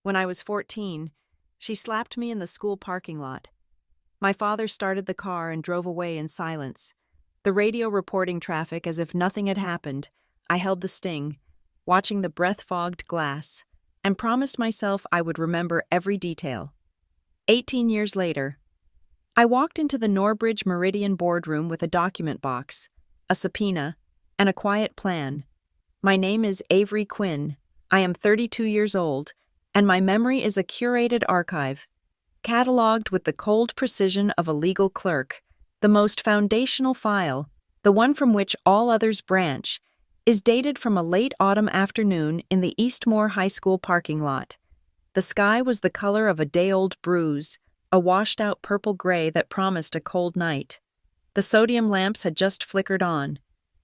When I was 14, she slapped me in the school parking lot. My father started the car and drove away in silence. The radio reporting traffic as if nothing had happened. I held the sting, watching the breath-fogged glass, and promised myself I would remember every detail. 18 years later, I walked into the Norbridge Meridian boardroom with a document box, a subpoena, and a quiet plan. My name is Avery Quinn. I am 32 years old, and my memory is a curated archive, cataloged with the cold precision of a legal clerk. The most foundational file, the one from which all others branch, is dated from a late autumn afternoon in the Eastmore High School parking lot. The sky was the color of a day-old bruise, a washed-out purple-gray that promised a cold night. The sodium lamps had just flickered on,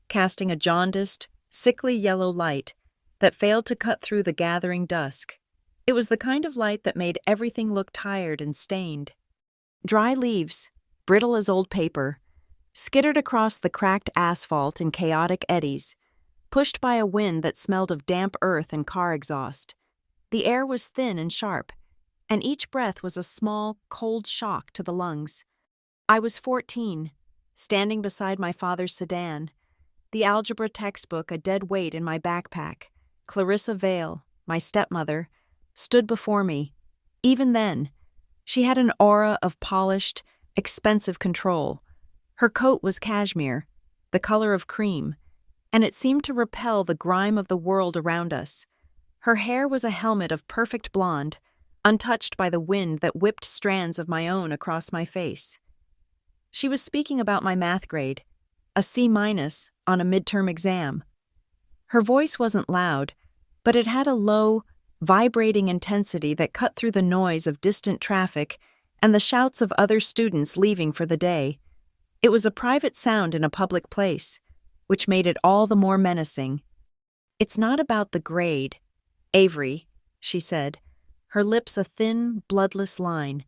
casting a jaundiced, sickly yellow light that failed to cut through the gathering dusk. It was the kind of light that made everything look tired and stained. Dry leaves, brittle as old paper, skittered across the cracked asphalt in chaotic eddies, pushed by a wind that smelled of damp earth and car exhaust. The air was thin and sharp, and each breath was a small, cold shock to the lungs. I was 14, standing beside my father's sedan, the algebra textbook a dead weight in my backpack. Clarissa Vale, my stepmother, stood before me. Even then, she had an aura of polished, expensive control. Her coat was cashmere, the color of cream, and it seemed to repel the grime of the world around us. Her hair was a helmet of perfect blonde, untouched by the wind that whipped strands of my own across my face. She was speaking about my math grade, a C- on a midterm exam. Her voice wasn't loud, but it had a low, vibrating intensity that cut through the noise of distant traffic and the shouts of other students leaving for the day. It was a private sound in a public place, which made it all the more menacing. "It's not about the grade, Avery," she said, her lips a thin, bloodless line.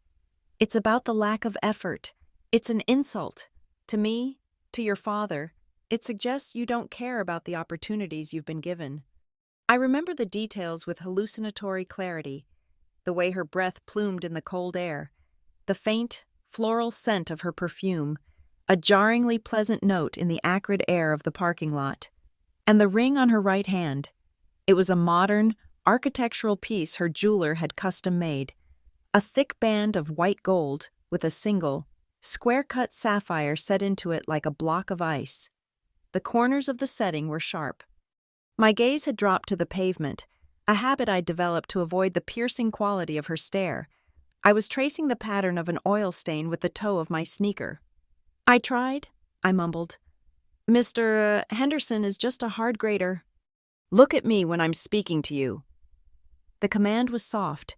"It's about the lack of effort. It's an insult. To me, to your father. It suggests you don't care about the opportunities you've been given." I remember the details with hallucinatory clarity, the way her breath plumed in the cold air, the faint, floral scent of her perfume, a jarringly pleasant note in the acrid air of the parking lot, and the ring on her right hand. It was a modern, architectural piece her jeweler had custom-made, a thick band of white gold with a single, square-cut sapphire set into it like a block of ice. The corners of the setting were sharp. My gaze had dropped to the pavement, a habit I'd developed to avoid the piercing quality of her stare. I was tracing the pattern of an oil stain with the toe of my sneaker. "I tried," I mumbled. "Mr. Henderson is just a hard grader." "Look at me when I'm speaking to you." The command was soft,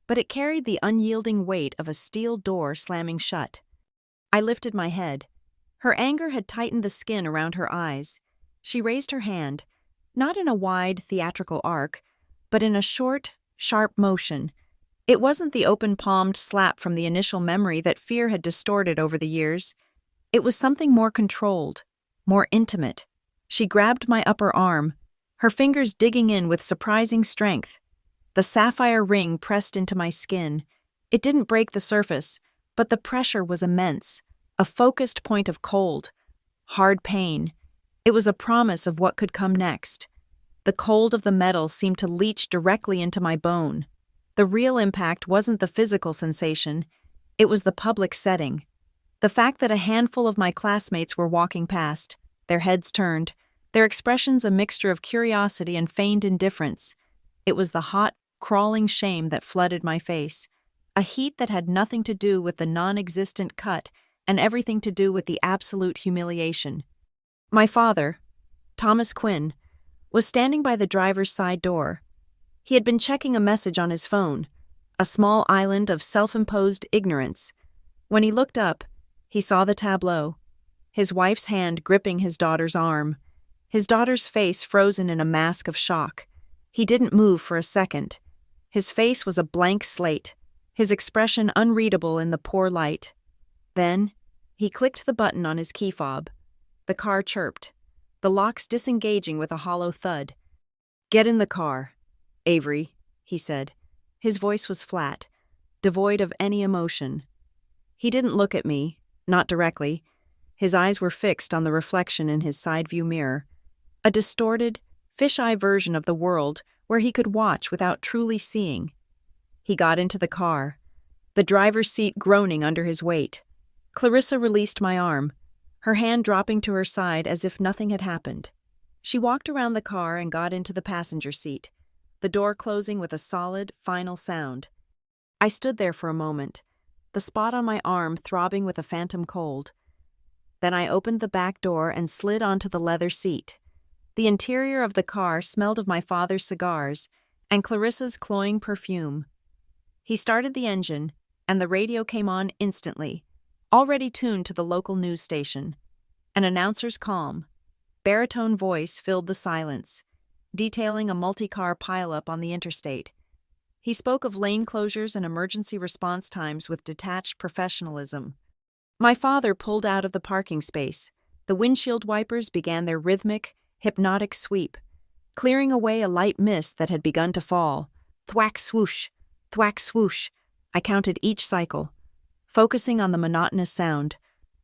but it carried the unyielding weight of a steel door slamming shut. I lifted my head. Her anger had tightened the skin around her eyes. She raised her hand, not in a wide, theatrical arc, but in a short, sharp motion. It wasn't the open-palmed slap from the initial memory that fear had distorted over the years. It was something more controlled, more intimate. She grabbed my upper arm, her fingers digging in with surprising strength. The sapphire ring pressed into my skin. It didn't break the surface, but the pressure was immense, a focused point of cold, hard pain. It was a promise of what could come next. The cold of the metal seemed to leach directly into my bone. The real impact wasn't the physical sensation, it was the public setting. The fact that a handful of my classmates were walking past, their heads turned, their expressions a mixture of curiosity and feigned indifference. It was the hot, crawling shame that flooded my face, a heat that had nothing to do with the non-existent cut and everything to do with the absolute humiliation. My father, Thomas Quinn, was standing by the driver's side door. He had been checking a message on his phone, a small island of self-imposed ignorance. When he looked up, he saw the tableau, his wife's hand gripping his daughter's arm, his daughter's face frozen in a mask of shock. He didn't move for a second. His face was a blank slate, his expression unreadable in the poor light. Then, he clicked the button on his key fob. The car chirped, the locks disengaging with a hollow thud. "Get in the car, Avery," he said, His voice was flat, devoid of any emotion. He didn't look at me, not directly. His eyes were fixed on the reflection in his side view mirror, a distorted, fisheye version of the world where he could watch without truly seeing. He got into the car, the driver's seat groaning under his weight. Clarissa released my arm, her hand dropping to her side as if nothing had happened. She walked around the car and got into the passenger seat, the door closing with a solid, final sound. I stood there for a moment, the spot on my arm throbbing with a phantom cold. Then I opened the back door and slid onto the leather seat. The interior of the car smelled of my father's cigars and Clarissa's cloying perfume. He started the engine, and the radio came on instantly, already tuned to the local news station. An announcer's calm, baritone voice filled the silence, detailing a multi-car pileup on the interstate. He spoke of lane closures and emergency response times with detached professionalism. My father pulled out of the parking space. The windshield wipers began their rhythmic, hypnotic sweep, clearing away a light mist that had begun to fall. Thwack swoosh, thwack swoosh. I counted each cycle, focusing on the monotonous sound.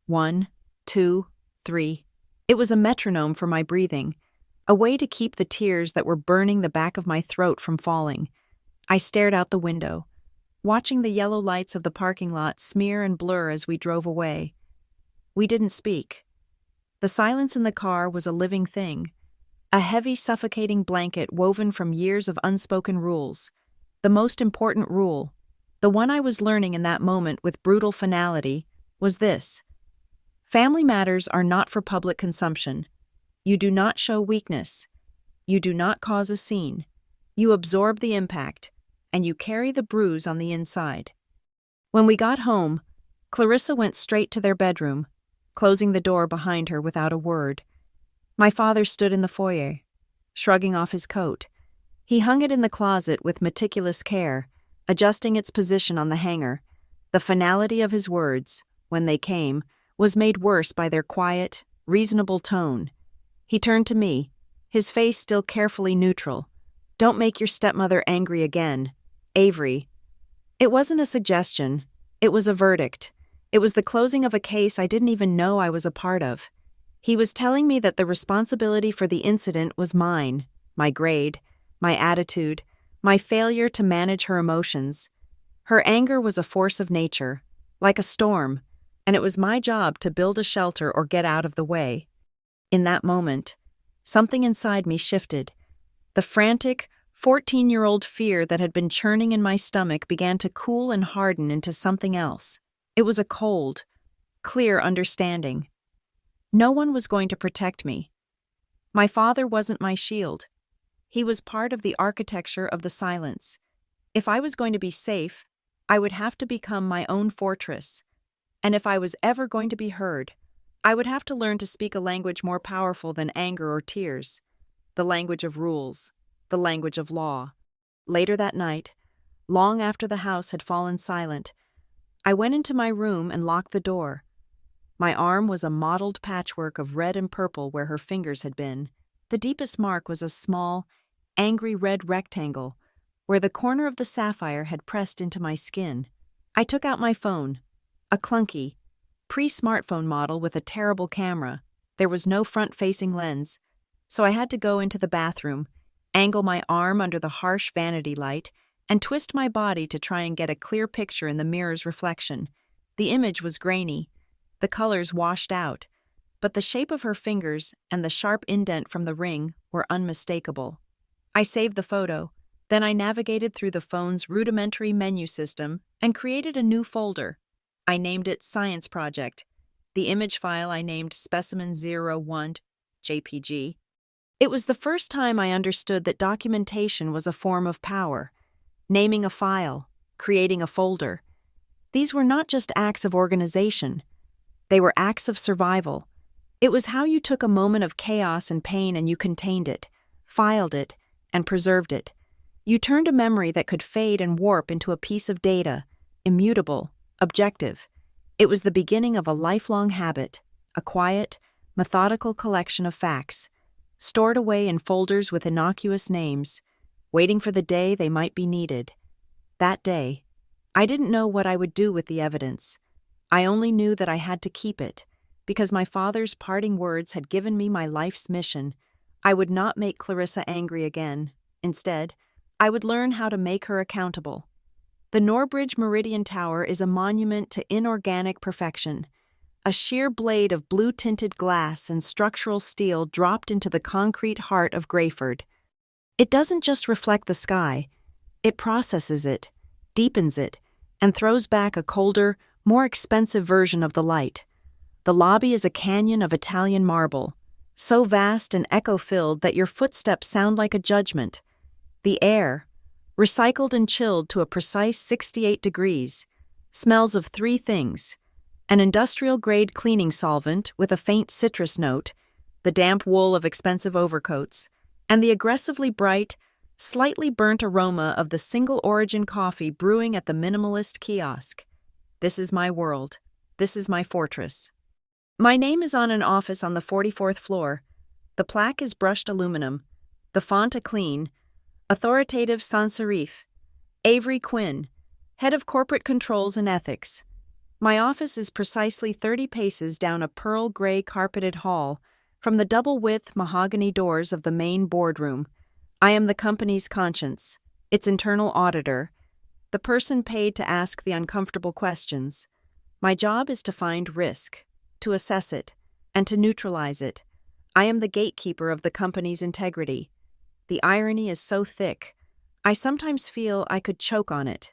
1, 2, 3. It was a metronome for my breathing, a way to keep the tears that were burning the back of my throat from falling. I stared out the window, watching the yellow lights of the parking lot smear and blur as we drove away. We didn't speak. The silence in the car was a living thing, a heavy, suffocating blanket woven from years of unspoken rules. The most important rule, the one I was learning in that moment with brutal finality, was this: family matters are not for public consumption. You do not show weakness. You do not cause a scene. You absorb the impact, and you carry the bruise on the inside. When we got home, Clarissa went straight to their bedroom, closing the door behind her without a word. My father stood in the foyer, shrugging off his coat. He hung it in the closet with meticulous care, adjusting its position on the hanger. The finality of his words, when they came, was made worse by their quiet, reasonable tone. He turned to me, his face still carefully neutral. "Don't make your stepmother angry again, Avery." It wasn't a suggestion. It was a verdict. It was the closing of a case I didn't even know I was a part of. He was telling me that the responsibility for the incident was mine, my grade, my attitude, my failure to manage her emotions. Her anger was a force of nature, like a storm, and it was my job to build a shelter or get out of the way. In that moment, something inside me shifted. The frantic, 14-year-old fear that had been churning in my stomach began to cool and harden into something else. It was a cold, clear understanding. No one was going to protect me. My father wasn't my shield. He was part of the architecture of the silence. If I was going to be safe, I would have to become my own fortress. And if I was ever going to be heard, I would have to learn to speak a language more powerful than anger or tears, the language of rules, the language of law. Later that night, long after the house had fallen silent, I went into my room and locked the door. My arm was a mottled patchwork of red and purple where her fingers had been. The deepest mark was a small, angry red rectangle where the corner of the sapphire had pressed into my skin. I took out my phone, a clunky, pre-smartphone model with a terrible camera. There was no front-facing lens, so I had to go into the bathroom, angle my arm under the harsh vanity light, and twist my body to try and get a clear picture in the mirror's reflection. The image was grainy, the colors washed out, but the shape of her fingers and the sharp indent from the ring were unmistakable. I saved the photo, then I navigated through the phone's rudimentary menu system and created a new folder. I named it Science Project. The image file I named Specimen01 JPG. It was the first time I understood that documentation was a form of power. Naming a file, creating a folder. These were not just acts of organization. They were acts of survival. It was how you took a moment of chaos and pain and you contained it, filed it, and preserved it. You turned a memory that could fade and warp into a piece of data, immutable, objective. It was the beginning of a lifelong habit, a quiet, methodical collection of facts, stored away in folders with innocuous names, waiting for the day they might be needed. That day, I didn't know what I would do with the evidence. I only knew that I had to keep it, because my father's parting words had given me my life's mission. I would not make Clarissa angry again. Instead, I would learn how to make her accountable. The Norbridge Meridian Tower is a monument to inorganic perfection, a sheer blade of blue-tinted glass and structural steel dropped into the concrete heart of Greyford. It doesn't just reflect the sky, it processes it, deepens it, and throws back a colder, more expensive version of the light. The lobby is a canyon of Italian marble, so vast and echo-filled that your footsteps sound like a judgment. The air, recycled and chilled to a precise 68 degrees, smells of three things: an industrial-grade cleaning solvent with a faint citrus note, the damp wool of expensive overcoats, and the aggressively bright, slightly burnt aroma of the single-origin coffee brewing at the minimalist kiosk. This is my world. This is my fortress. My name is on an office on the 44th floor. The plaque is brushed aluminum, the font a clean, authoritative sans serif. Avery Quinn, head of corporate controls and ethics. My office is precisely 30 paces down a pearl gray carpeted hall from the double-width mahogany doors of the main boardroom. I am the company's conscience, its internal auditor, the person paid to ask the uncomfortable questions. My job is to find risk, to assess it, and to neutralize it. I am the gatekeeper of the company's integrity. The irony is so thick, I sometimes feel I could choke on it.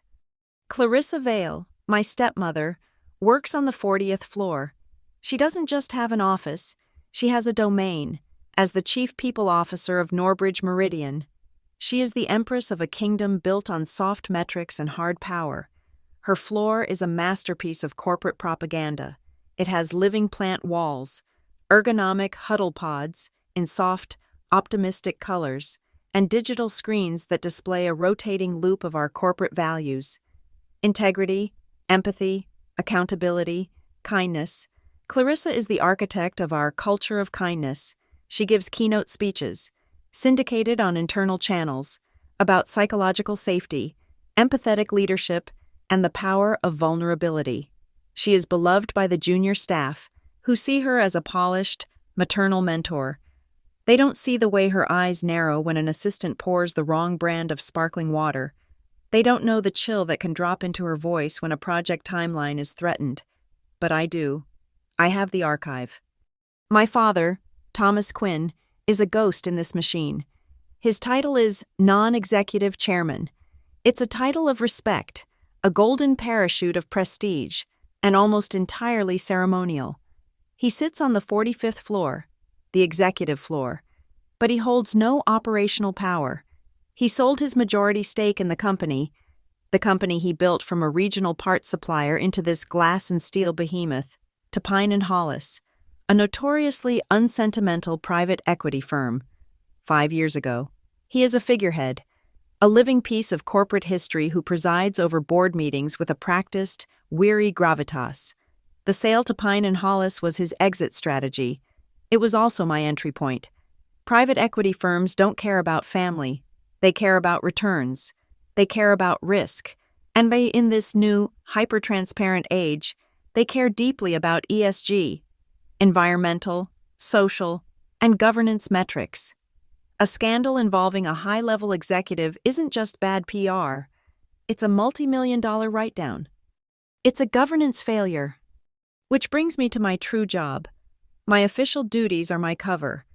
Clarissa Vale, my stepmother, works on the 40th floor. She doesn't just have an office, she has a domain, as the chief people officer of Norbridge Meridian. She is the empress of a kingdom built on soft metrics and hard power. Her floor is a masterpiece of corporate propaganda. It has living plant walls, ergonomic huddle pods in soft, optimistic colors, and digital screens that display a rotating loop of our corporate values: integrity, empathy, accountability, kindness. Clarissa is the architect of our culture of kindness. She gives keynote speeches, syndicated on internal channels, about psychological safety, empathetic leadership, and the power of vulnerability. She is beloved by the junior staff, who see her as a polished, maternal mentor. They don't see the way her eyes narrow when an assistant pours the wrong brand of sparkling water. They don't know the chill that can drop into her voice when a project timeline is threatened. But I do. I have the archive. My father, Thomas Quinn, is a ghost in this machine. His title is non-executive chairman. It's a title of respect, a golden parachute of prestige, and almost entirely ceremonial. He sits on the 45th floor, the executive floor, but he holds no operational power. He sold his majority stake in the company he built from a regional parts supplier into this glass and steel behemoth, to Pine and Hollis, a notoriously unsentimental private equity firm. 5 years ago, he is a figurehead, a living piece of corporate history who presides over board meetings with a practiced, weary gravitas. The sale to Pine and Hollis was his exit strategy. It was also my entry point. Private equity firms don't care about family. They care about returns. They care about risk. And in this new, hyper-transparent age, they care deeply about ESG, environmental, social, and governance metrics. A scandal involving a high-level executive isn't just bad PR. It's a multi-million-dollar write-down. It's a governance failure. Which brings me to my true job. My official duties are my cover.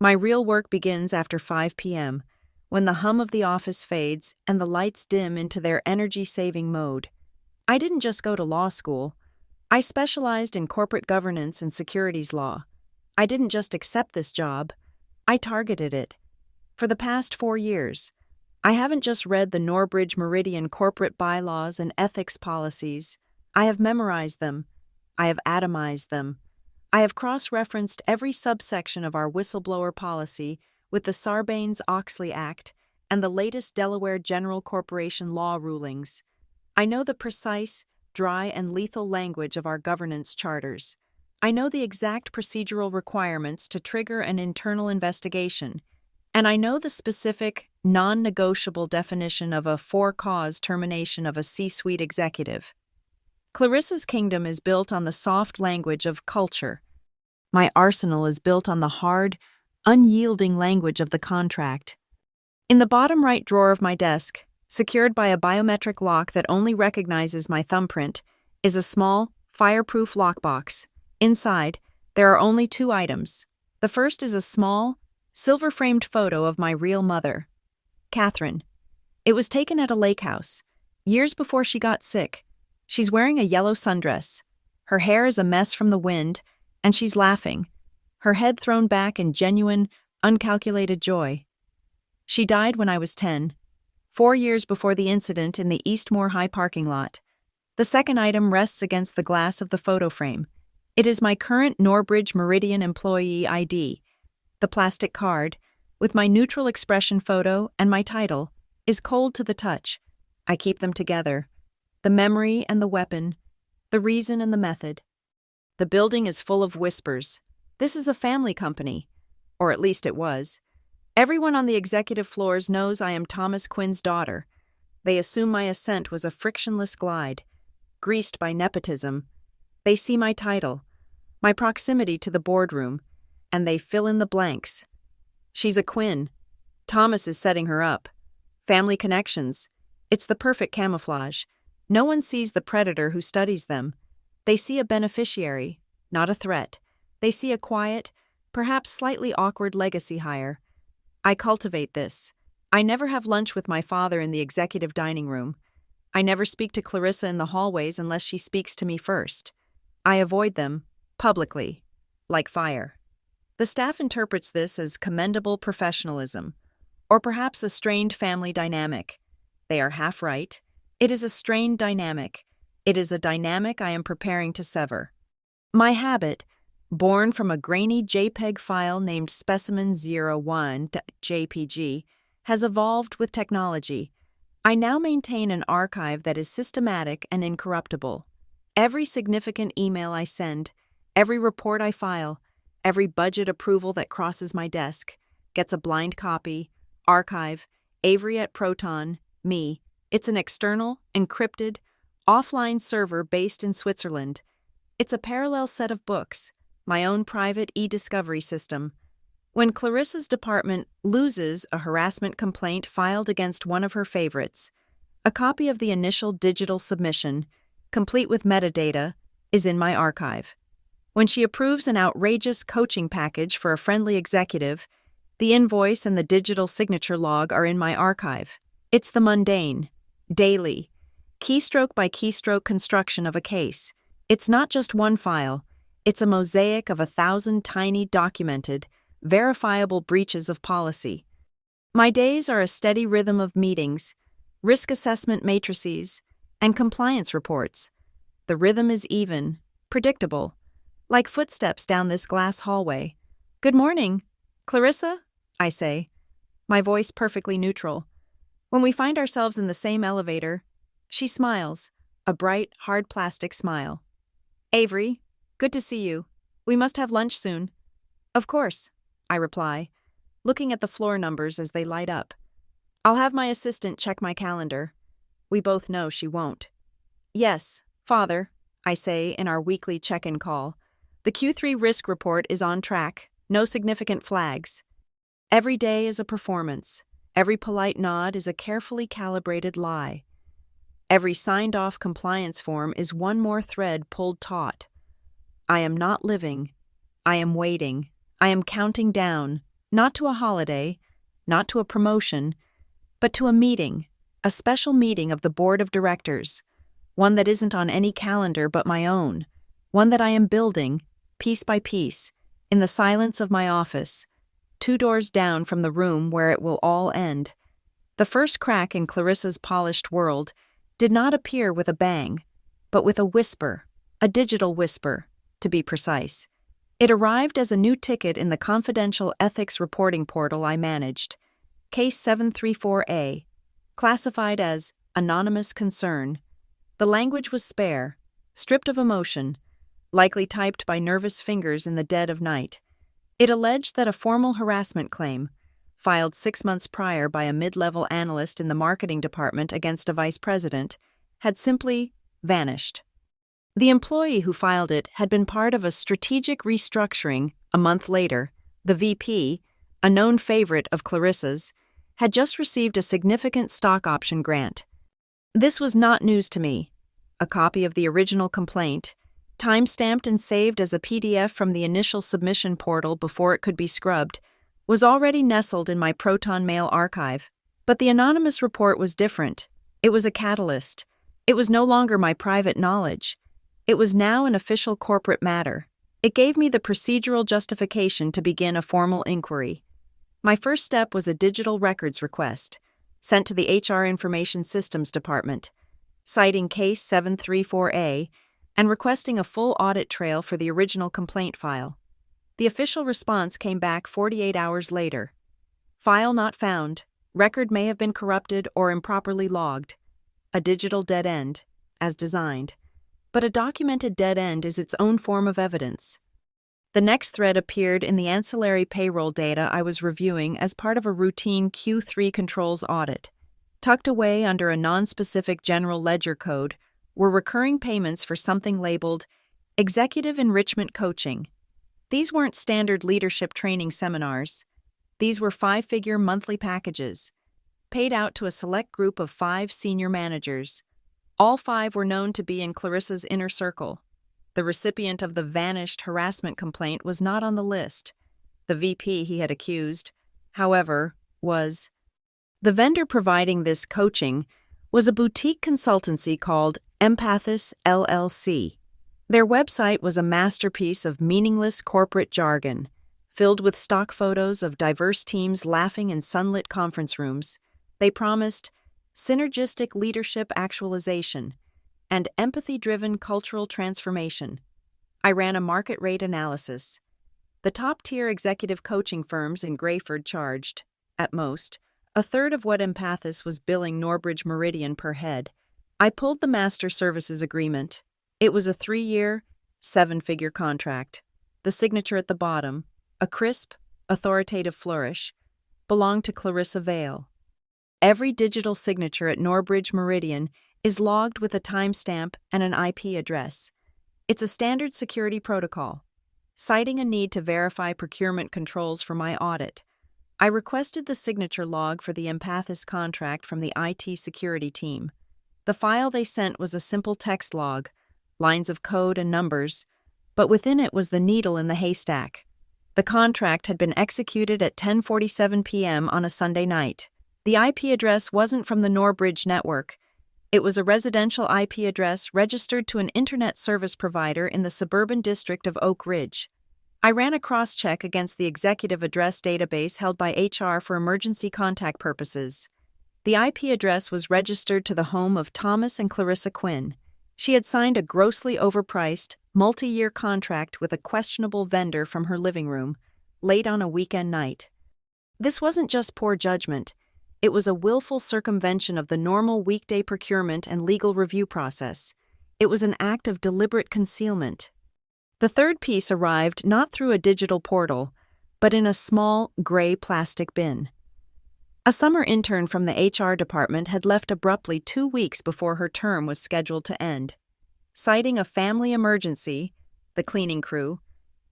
My real work begins after 5 p.m., when the hum of the office fades and the lights dim into their energy-saving mode. I didn't just go to law school. I specialized in corporate governance and securities law. I didn't just accept this job. I targeted it. For the past 4 years, I haven't just read the Norbridge Meridian corporate bylaws and ethics policies. I have memorized them. I have atomized them. I have cross-referenced every subsection of our whistleblower policy with the Sarbanes-Oxley Act and the latest Delaware General Corporation law rulings. I know the precise, dry, and lethal language of our governance charters. I know the exact procedural requirements to trigger an internal investigation. And I know the specific, non-negotiable definition of a for-cause termination of a C-suite executive. Clarissa's kingdom is built on the soft language of culture. My arsenal is built on the hard, unyielding language of the contract. In the bottom right drawer of my desk, secured by a biometric lock that only recognizes my thumbprint, is a small, fireproof lockbox. Inside, there are only 2 items. The first is a small, silver-framed photo of my real mother, Catherine. It was taken at a lake house, years before she got sick. She's wearing a yellow sundress. Her hair is a mess from the wind, and she's laughing, her head thrown back in genuine, uncalculated joy. She died when I was 10, 4 years before the incident in the Eastmore High parking lot. The second item rests against the glass of the photo frame. It is my current Norbridge Meridian employee ID. The plastic card, with my neutral expression photo and my title, is cold to the touch. I keep them together. The memory and the weapon, the reason and the method. The building is full of whispers. This is a family company, or at least it was. Everyone on the executive floors knows I am Thomas Quinn's daughter. They assume my ascent was a frictionless glide, greased by nepotism. They see my title, my proximity to the boardroom, and they fill in the blanks. She's a Quinn. Thomas is setting her up. Family connections. It's the perfect camouflage. No one sees the predator who studies them. They see a beneficiary, not a threat. They see a quiet, perhaps slightly awkward legacy hire. I cultivate this. I never have lunch with my father in the executive dining room. I never speak to Clarissa in the hallways unless she speaks to me first. I avoid them, publicly, like fire. The staff interprets this as commendable professionalism, or perhaps a strained family dynamic. They are half right. It is a strained dynamic. It is a dynamic I am preparing to sever. My habit, born from a grainy JPEG file named specimen01.jpg, has evolved with technology. I now maintain an archive that is systematic and incorruptible. Every significant email I send, every report I file, every budget approval that crosses my desk, gets a blind copy, archive, Avery at Proton, me. It's an external, encrypted, offline server based in Switzerland. It's a parallel set of books, my own private e-discovery system. When Clarissa's department loses a harassment complaint filed against one of her favorites, a copy of the initial digital submission, complete with metadata, is in my archive. When she approves an outrageous coaching package for a friendly executive, the invoice and the digital signature log are in my archive. It's the mundane, daily, keystroke by keystroke construction of a case. It's not just one file. It's a mosaic of 1,000 tiny documented, verifiable breaches of policy. My days are a steady rhythm of meetings, risk assessment matrices, and compliance reports. The rhythm is even, predictable, like footsteps down this glass hallway. "Good morning, Clarissa," I say, my voice perfectly neutral. When we find ourselves in the same elevator, she smiles, a bright, hard plastic smile. "Avery, good to see you. We must have lunch soon." "Of course," I reply, looking at the floor numbers as they light up. "I'll have my assistant check my calendar." We both know she won't. "Yes, Father," I say in our weekly check-in call. "The Q3 risk report is on track, no significant flags. Every day is a performance. Every polite nod is a carefully calibrated lie. Every signed-off compliance form is one more thread pulled taut. I am not living. I am waiting. I am counting down, not to a holiday, not to a promotion, but to a meeting, a special meeting of the board of directors, one that isn't on any calendar but my own, one that I am building, piece by piece, in the silence of my office, 2 doors down from the room where it will all end. The first crack in Clarissa's polished world did not appear with a bang, but with a whisper, a digital whisper, to be precise. It arrived as a new ticket in the confidential ethics reporting portal I managed, Case 734A, classified as Anonymous Concern. The language was spare, stripped of emotion, likely typed by nervous fingers in the dead of night. It alleged that a formal harassment claim, filed 6 months prior by a mid-level analyst in the marketing department against a vice president, had simply vanished. The employee who filed it had been part of a strategic restructuring. A month later, the VP, a known favorite of Clarissa's, had just received a significant stock option grant. This was not news to me. A copy of the original complaint, time-stamped and saved as a PDF from the initial submission portal before it could be scrubbed, was already nestled in my Proton Mail archive. But the anonymous report was different. It was a catalyst. It was no longer my private knowledge. It was now an official corporate matter. It gave me the procedural justification to begin a formal inquiry. My first step was a digital records request, sent to the HR Information Systems Department, citing Case 734A and requesting a full audit trail for the original complaint file. The official response came back 48 hours later. File not found. Record may have been corrupted or improperly logged. A digital dead end, as designed. But a documented dead end is its own form of evidence. The next thread appeared in the ancillary payroll data I was reviewing as part of a routine Q3 controls audit. Tucked away under a non-specific general ledger code were recurring payments for something labeled Executive Enrichment Coaching. These weren't standard leadership training seminars. These were 5-figure monthly packages, paid out to a select group of 5 senior managers. All 5 were known to be in Clarissa's inner circle. The recipient of the vanished harassment complaint was not on the list. The VP he had accused, however, was. The vendor providing this coaching was a boutique consultancy called Empathis LLC. Their website was a masterpiece of meaningless corporate jargon, filled with stock photos of diverse teams laughing in sunlit conference rooms. They promised synergistic leadership actualization and empathy-driven cultural transformation. I ran a market rate analysis. The top-tier executive coaching firms in Grayford charged, at most, a third of what Empathis was billing Norbridge Meridian per head. I pulled the master services agreement. It was a 3-year, 7-figure contract. The signature at the bottom, a crisp, authoritative flourish, belonged to Clarissa Vale. Every digital signature at Norbridge Meridian is logged with a timestamp and an IP address. It's a standard security protocol. Citing a need to verify procurement controls for my audit, I requested the signature log for the Empathis contract from the IT security team. The file they sent was a simple text log, lines of code and numbers, but within it was the needle in the haystack. The contract had been executed at 10:47 p.m. on a Sunday night. The IP address wasn't from the Norbridge network. It was a residential IP address registered to an internet service provider in the suburban district of Oak Ridge. I ran a cross-check against the executive address database held by HR for emergency contact purposes. The IP address was registered to the home of Thomas and Clarissa Quinn. She had signed a grossly overpriced, multi-year contract with a questionable vendor from her living room, late on a weekend night. This wasn't just poor judgment. It was a willful circumvention of the normal weekday procurement and legal review process. It was an act of deliberate concealment. The third piece arrived not through a digital portal, but in a small, gray plastic bin. A summer intern from the HR department had left abruptly 2 weeks before her term was scheduled to end. Citing a family emergency, the cleaning crew,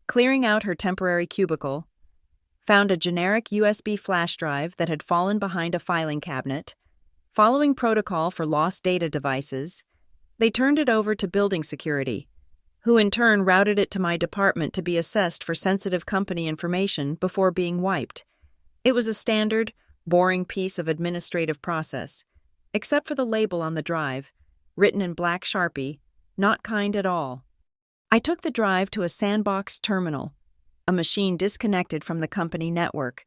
clearing out her temporary cubicle, found a generic USB flash drive that had fallen behind a filing cabinet. Following protocol for lost data devices, they turned it over to building security, who in turn routed it to my department to be assessed for sensitive company information before being wiped. It was a standard, boring piece of administrative process, except for the label on the drive, written in black Sharpie, not kind at all. I took the drive to a sandbox terminal, a machine disconnected from the company network,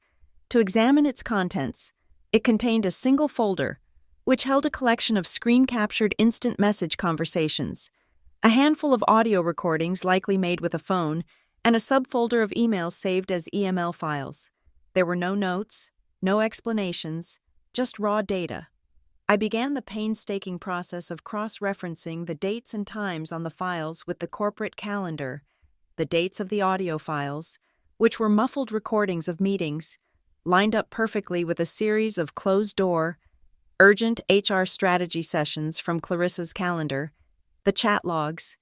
to examine its contents. It contained a single folder, which held a collection of screen-captured instant message conversations, a handful of audio recordings likely made with a phone, and a subfolder of emails saved as EML files. There were no notes, no explanations, just raw data. I began the painstaking process of cross-referencing the dates and times on the files with the corporate calendar, the dates of the audio files, which were muffled recordings of meetings, lined up perfectly with a series of closed-door, urgent HR strategy sessions from Clarissa's calendar, the chat logs,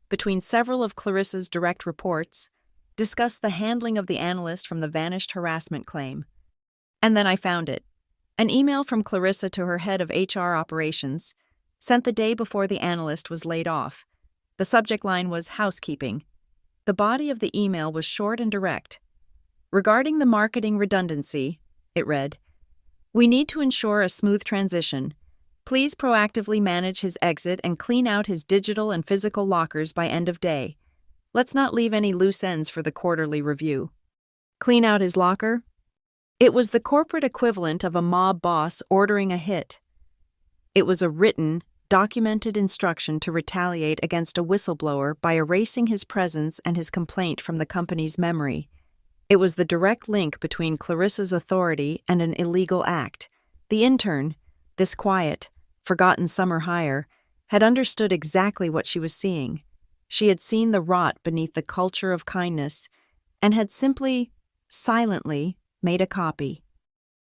between several of Clarissa's direct reports, discussed the handling of the analyst from the vanished harassment claim. And then I found it. An email from Clarissa to her head of HR operations, sent the day before the analyst was laid off. The subject line was housekeeping. The body of the email was short and direct. Regarding the marketing redundancy, it read, "We need to ensure a smooth transition. Please proactively manage his exit and clean out his digital and physical lockers by end of day. Let's not leave any loose ends for the quarterly review." Clean out his locker? It was the corporate equivalent of a mob boss ordering a hit. It was a written, documented instruction to retaliate against a whistleblower by erasing his presence and his complaint from the company's memory. It was the direct link between Clarissa's authority and an illegal act. The intern, this quiet, forgotten summer hire, had understood exactly what she was seeing. She had seen the rot beneath the culture of kindness and had simply, silently, made a copy.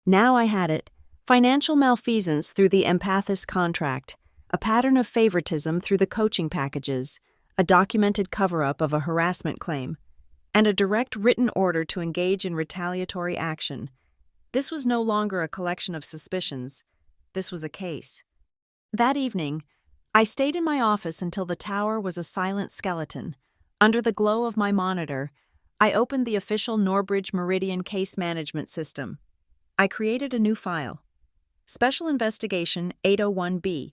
Now I had it. Financial malfeasance through the empathist contract, a pattern of favoritism through the coaching packages, a documented cover-up of a harassment claim, and a direct written order to engage in retaliatory action. This was no longer a collection of suspicions. This was a case. That evening, I stayed in my office until the tower was a silent skeleton. Under the glow of my monitor, I opened the official Norbridge Meridian case management system. I created a new file. Special Investigation 801B.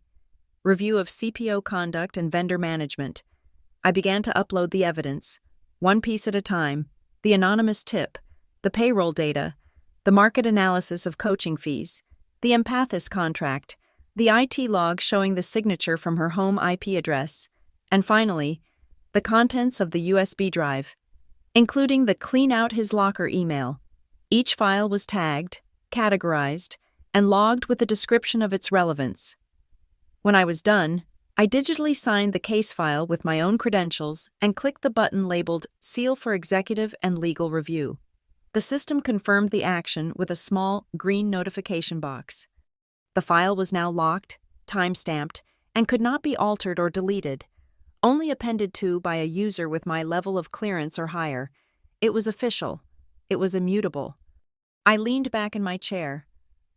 Review of CPO conduct and vendor management. I began to upload the evidence, one piece at a time, the anonymous tip, the payroll data, the market analysis of coaching fees, the empathist contract, the IT log showing the signature from her home IP address, and finally, the contents of the USB drive, including the clean out his locker email. Each file was tagged, categorized, and logged with a description of its relevance. When I was done, I digitally signed the case file with my own credentials and clicked the button labeled Seal for Executive and Legal Review. The system confirmed the action with a small green notification box. The file was now locked, time-stamped, and could not be altered or deleted, only appended to by a user with my level of clearance or higher. It was official. It was immutable. I leaned back in my chair,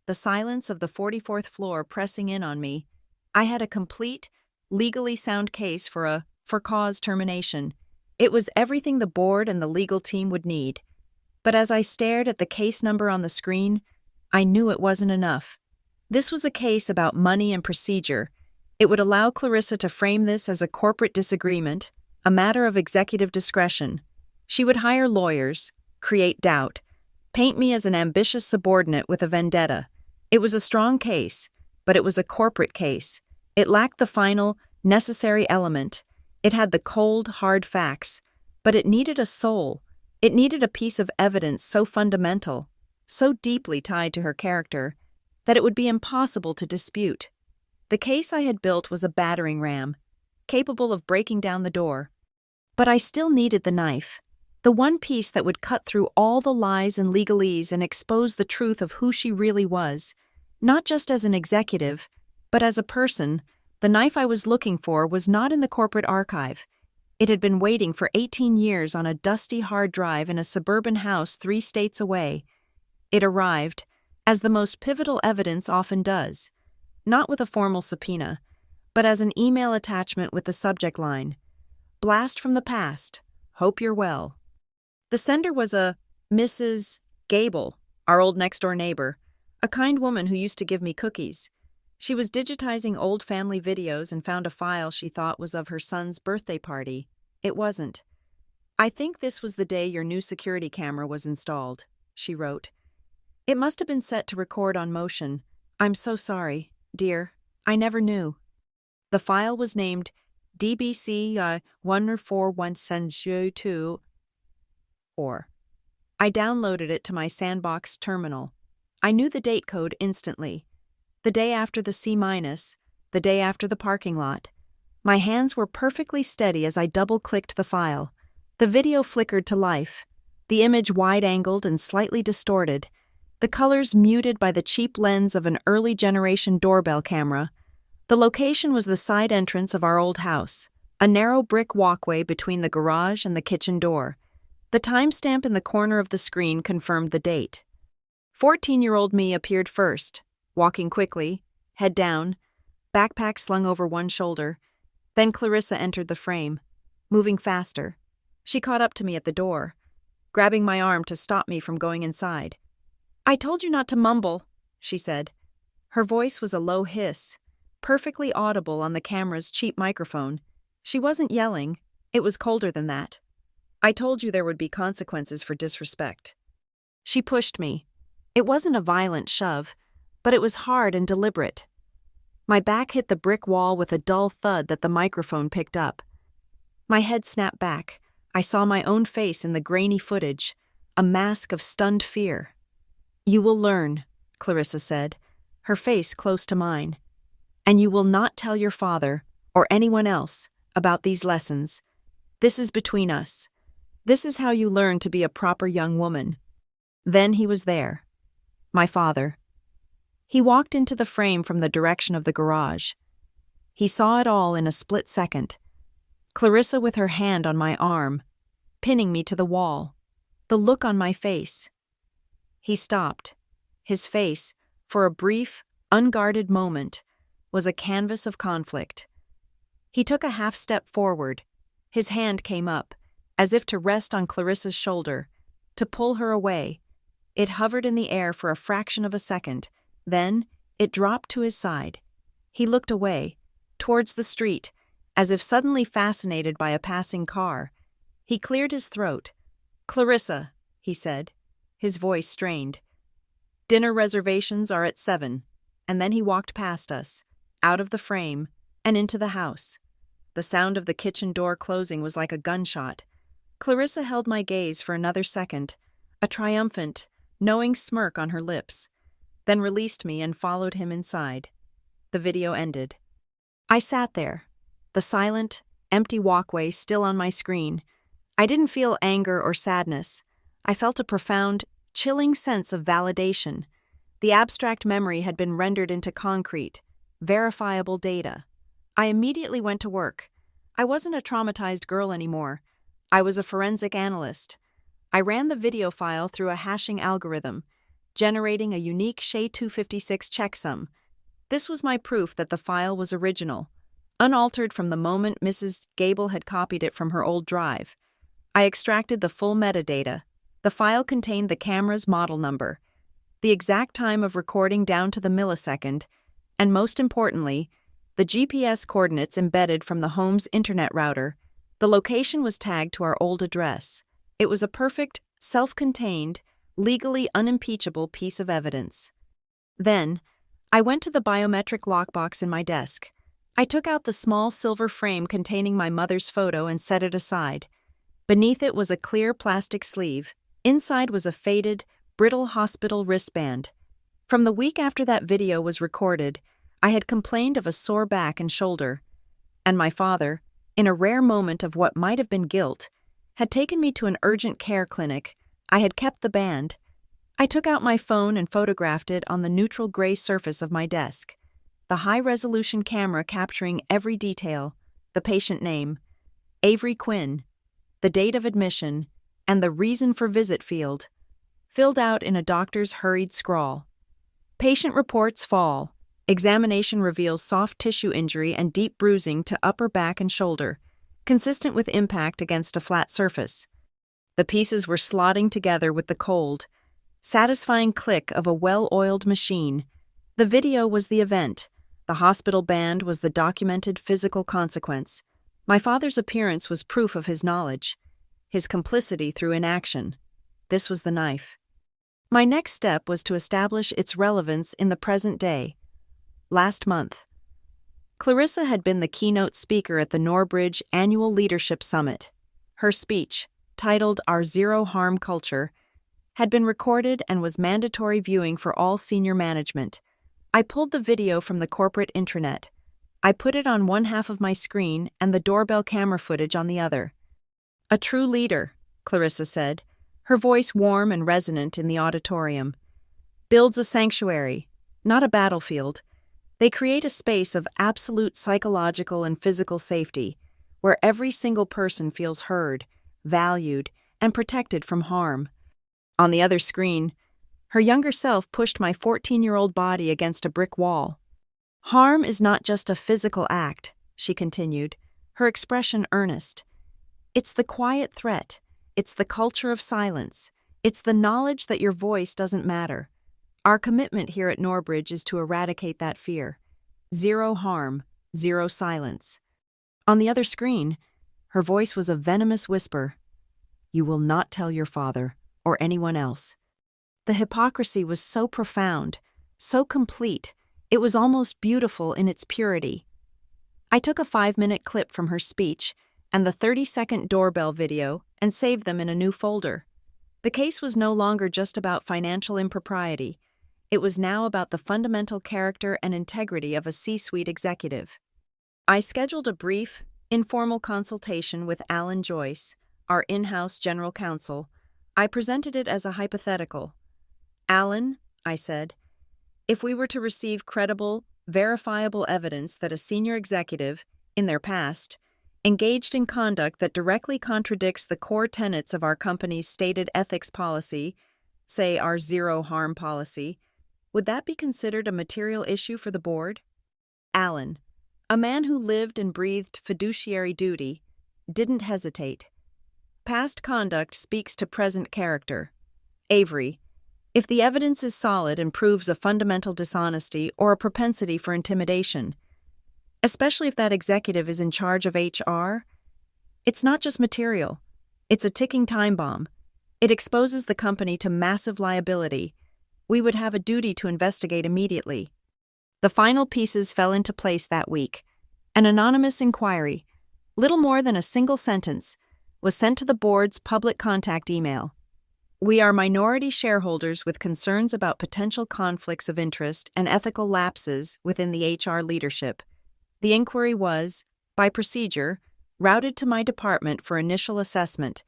the silence of the 44th floor pressing in on me. I had a complete, legally sound case for cause termination. It was everything the board and the legal team would need. But as I stared at the case number on the screen, I knew it wasn't enough. This was a case about money and procedure. It would allow Clarissa to frame this as a corporate disagreement, a matter of executive discretion. She would hire lawyers, create doubt, paint me as an ambitious subordinate with a vendetta. It was a strong case, but it was a corporate case. It lacked the final, necessary element. It had the cold, hard facts, but it needed a soul. It needed a piece of evidence so fundamental, so deeply tied to her character, that it would be impossible to dispute. The case I had built was a battering ram, capable of breaking down the door. But I still needed the knife, the one piece that would cut through all the lies and legalese and expose the truth of who she really was, not just as an executive, but as a person. The knife I was looking for was not in the corporate archive. It had been waiting for 18 years on a dusty hard drive in a suburban house 3 states away. It arrived, as the most pivotal evidence often does, not with a formal subpoena, but as an email attachment with the subject line, "Blast from the past. Hope you're well." The sender was a Mrs. Gable, our old next-door neighbor, a kind woman who used to give me cookies. She was digitizing old family videos and found a file she thought was of her son's birthday party. It wasn't. "I think this was the day your new security camera was installed," she wrote. "It must have been set to record on motion. I'm so sorry, dear. I never knew." The file was named DBC 14172. I downloaded it to my Sandbox terminal. I knew the date code instantly. The day after the C-, the day after the parking lot. My hands were perfectly steady as I double-clicked the file. The video flickered to life, the image wide-angled and slightly distorted. the colors muted by the cheap lens of an early-generation doorbell camera. The location was the side entrance of our old house, a narrow brick walkway between the garage and the kitchen door. The timestamp in the corner of the screen confirmed the date. 14-year-old me appeared first, walking quickly, head down, backpack slung over one shoulder. Then Clarissa entered the frame, moving faster. She caught up to me at the door, grabbing my arm to stop me from going inside. "I told you not to mumble," she said. Her voice was a low hiss, perfectly audible on the camera's cheap microphone. She wasn't yelling, it was colder than that. "I told you there would be consequences for disrespect." She pushed me. It wasn't a violent shove, but it was hard and deliberate. My back hit the brick wall with a dull thud that the microphone picked up. My head snapped back. I saw my own face in the grainy footage, a mask of stunned fear. "You will learn," Clarissa said, her face close to mine. "And you will not tell your father, or anyone else, about these lessons. This is between us. This is how you learn to be a proper young woman." Then he was there. My father. He walked into the frame from the direction of the garage. He saw it all in a split second. Clarissa with her hand on my arm, pinning me to the wall. The look on my face. He stopped. His face, for a brief, unguarded moment, was a canvas of conflict. He took a half step forward. His hand came up, as if to rest on Clarissa's shoulder, to pull her away. It hovered in the air for a fraction of a second. Then, it dropped to his side. He looked away, towards the street, as if suddenly fascinated by a passing car. He cleared his throat. "Clarissa," he said, his voice strained. "Dinner reservations are at 7. And then he walked past us, out of the frame, and into the house. The sound of the kitchen door closing was like a gunshot. Clarissa held my gaze for another second, a triumphant, knowing smirk on her lips, then released me and followed him inside. The video ended. I sat there, the silent, empty walkway still on my screen. I didn't feel anger or sadness. I felt a profound, chilling sense of validation. The abstract memory had been rendered into concrete, verifiable data. I immediately went to work. I wasn't a traumatized girl anymore. I was a forensic analyst. I ran the video file through a hashing algorithm, generating a unique SHA-256 checksum. This was my proof that the file was original, unaltered from the moment Mrs. Gable had copied it from her old drive. I extracted the full metadata. The file contained the camera's model number, the exact time of recording down to the millisecond, and most importantly, the GPS coordinates embedded from the home's internet router. The location was tagged to our old address. It was a perfect, self-contained, legally unimpeachable piece of evidence. Then, I went to the biometric lockbox in my desk. I took out the small silver frame containing my mother's photo and set it aside. Beneath it was a clear plastic sleeve. Inside was a faded, brittle hospital wristband. From the week after that video was recorded, I had complained of a sore back and shoulder, and my father, in a rare moment of what might have been guilt, had taken me to an urgent care clinic. I had kept the band. I took out my phone and photographed it on the neutral gray surface of my desk, the high-resolution camera capturing every detail, the patient name, Avery Quinn, the date of admission, and the reason for visit field, filled out in a doctor's hurried scrawl. Patient reports fall. Examination reveals soft tissue injury and deep bruising to upper back and shoulder, consistent with impact against a flat surface. The pieces were slotting together with the cold, satisfying click of a well-oiled machine. The video was the event. The hospital band was the documented physical consequence. My father's appearance was proof of his knowledge, his complicity through inaction. This was the knife. My next step was to establish its relevance in the present day. Last month, Clarissa had been the keynote speaker at the Norbridge Annual Leadership Summit. Her speech, titled Our Zero Harm Culture, had been recorded and was mandatory viewing for all senior management. I pulled the video from the corporate intranet. I put it on one half of my screen and the doorbell camera footage on the other. "A true leader," Clarissa said, her voice warm and resonant in the auditorium. builds a sanctuary, not a battlefield. They create a space of absolute psychological and physical safety, where every single person feels heard, valued, and protected from harm. On the other screen, her younger self pushed my 14-year-old body against a brick wall. Harm is not just a physical act, she continued, her expression earnest. It's the quiet threat. It's the culture of silence. It's the knowledge that your voice doesn't matter. Our commitment here at Norbridge is to eradicate that fear. Zero harm, zero silence. On the other screen, her voice was a venomous whisper. You will not tell your father or anyone else. The hypocrisy was so profound, so complete, it was almost beautiful in its purity. I took a 5-minute clip from her speech and the 30-second doorbell video and saved them in a new folder. The case was no longer just about financial impropriety. It was now about the fundamental character and integrity of a C-suite executive. I scheduled a brief, informal consultation with Alan Joyce, our in-house general counsel. I presented it as a hypothetical. Alan, I said, if we were to receive credible, verifiable evidence that a senior executive, in their past, engaged in conduct that directly contradicts the core tenets of our company's stated ethics policy, say our zero harm policy, would that be considered a material issue for the board? Alan, a man who lived and breathed fiduciary duty, didn't hesitate. Past conduct speaks to present character. Avery, if the evidence is solid and proves a fundamental dishonesty or a propensity for intimidation, especially if that executive is in charge of HR, it's not just material. It's a ticking time bomb. It exposes the company to massive liability. We would have a duty to investigate immediately. The final pieces fell into place that week. An anonymous inquiry, little more than a single sentence, was sent to the board's public contact email. We are minority shareholders with concerns about potential conflicts of interest and ethical lapses within the HR leadership. The inquiry was, by procedure, routed to my department for initial assessment.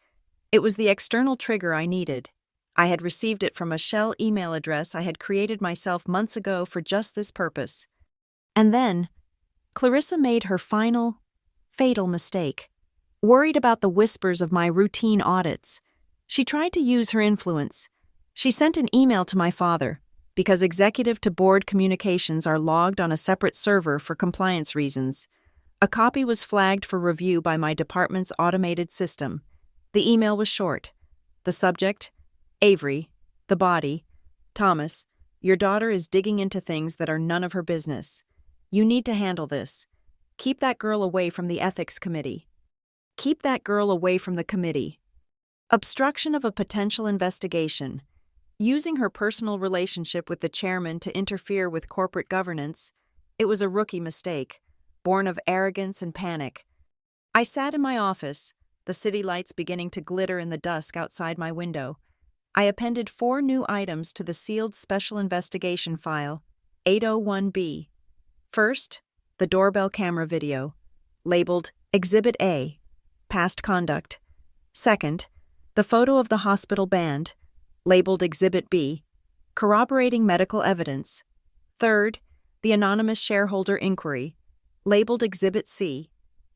It was the external trigger I needed. I had received it from a shell email address I had created myself months ago for just this purpose. And then, Clarissa made her final, fatal mistake. Worried about the whispers of my routine audits, she tried to use her influence. She sent an email to my father, because executive-to-board communications are logged on a separate server for compliance reasons. A copy was flagged for review by my department's automated system. The email was short. The subject, Avery, the body, Thomas, your daughter is digging into things that are none of her business. You need to handle this. Keep that girl away from the ethics committee. Keep that girl away from the committee. Obstruction of a potential investigation. Using her personal relationship with the chairman to interfere with corporate governance, it was a rookie mistake, born of arrogance and panic. I sat in my office, the city lights beginning to glitter in the dusk outside my window. I appended 4 new items to the sealed special investigation file, 801B. First, the doorbell camera video, labeled Exhibit A, past conduct. Second, the photo of the hospital band, labeled Exhibit B, corroborating medical evidence. Third, the anonymous shareholder inquiry, labeled Exhibit C,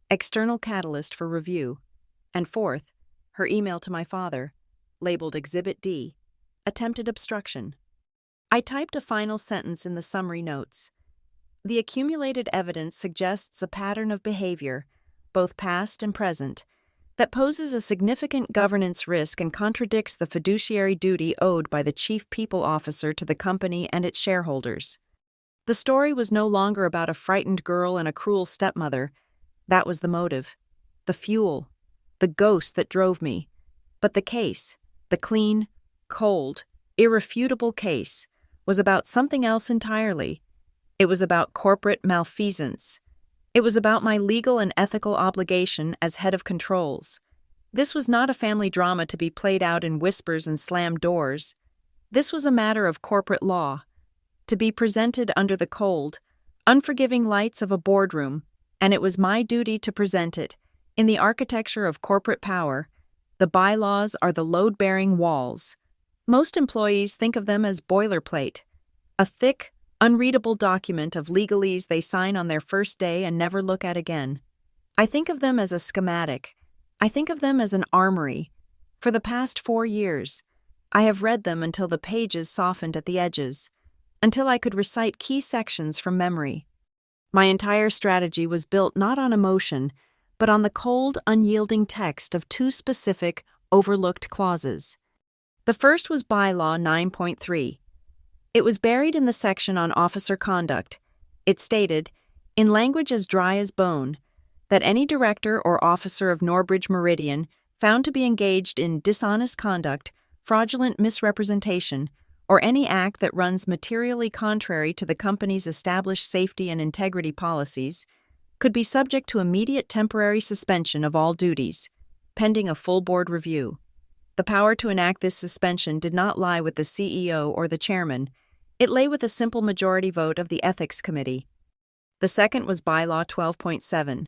external catalyst for review. And fourth, her email to my father, labeled Exhibit D, attempted obstruction. I typed a final sentence in the summary notes. The accumulated evidence suggests a pattern of behavior, both past and present, that poses a significant governance risk and contradicts the fiduciary duty owed by the chief people officer to the company and its shareholders. The story was no longer about a frightened girl and a cruel stepmother. That was the motive, the fuel, the ghost that drove me. But the case, the clean, cold, irrefutable case, was about something else entirely. It was about corporate malfeasance. It was about my legal and ethical obligation as head of controls. This was not a family drama to be played out in whispers and slammed doors. This was a matter of corporate law, to be presented under the cold, unforgiving lights of a boardroom, and it was my duty to present it. In the architecture of corporate power, the bylaws are the load-bearing walls. Most employees think of them as boilerplate, a thick, unreadable document of legalese they sign on their first day and never look at again. I think of them as a schematic. I think of them as an armory. For the past 4 years, I have read them until the pages softened at the edges, until I could recite key sections from memory. My entire strategy was built not on emotion, but on the cold, unyielding text of 2 specific, overlooked clauses. The first was Bylaw 9.3. It was buried in the section on officer conduct. It stated, in language as dry as bone, that any director or officer of Norbridge Meridian found to be engaged in dishonest conduct, fraudulent misrepresentation, or any act that runs materially contrary to the company's established safety and integrity policies, could be subject to immediate temporary suspension of all duties, pending a full board review. The power to enact this suspension did not lie with the CEO or the chairman. It lay with a simple majority vote of the Ethics Committee. The second was Bylaw 12.7.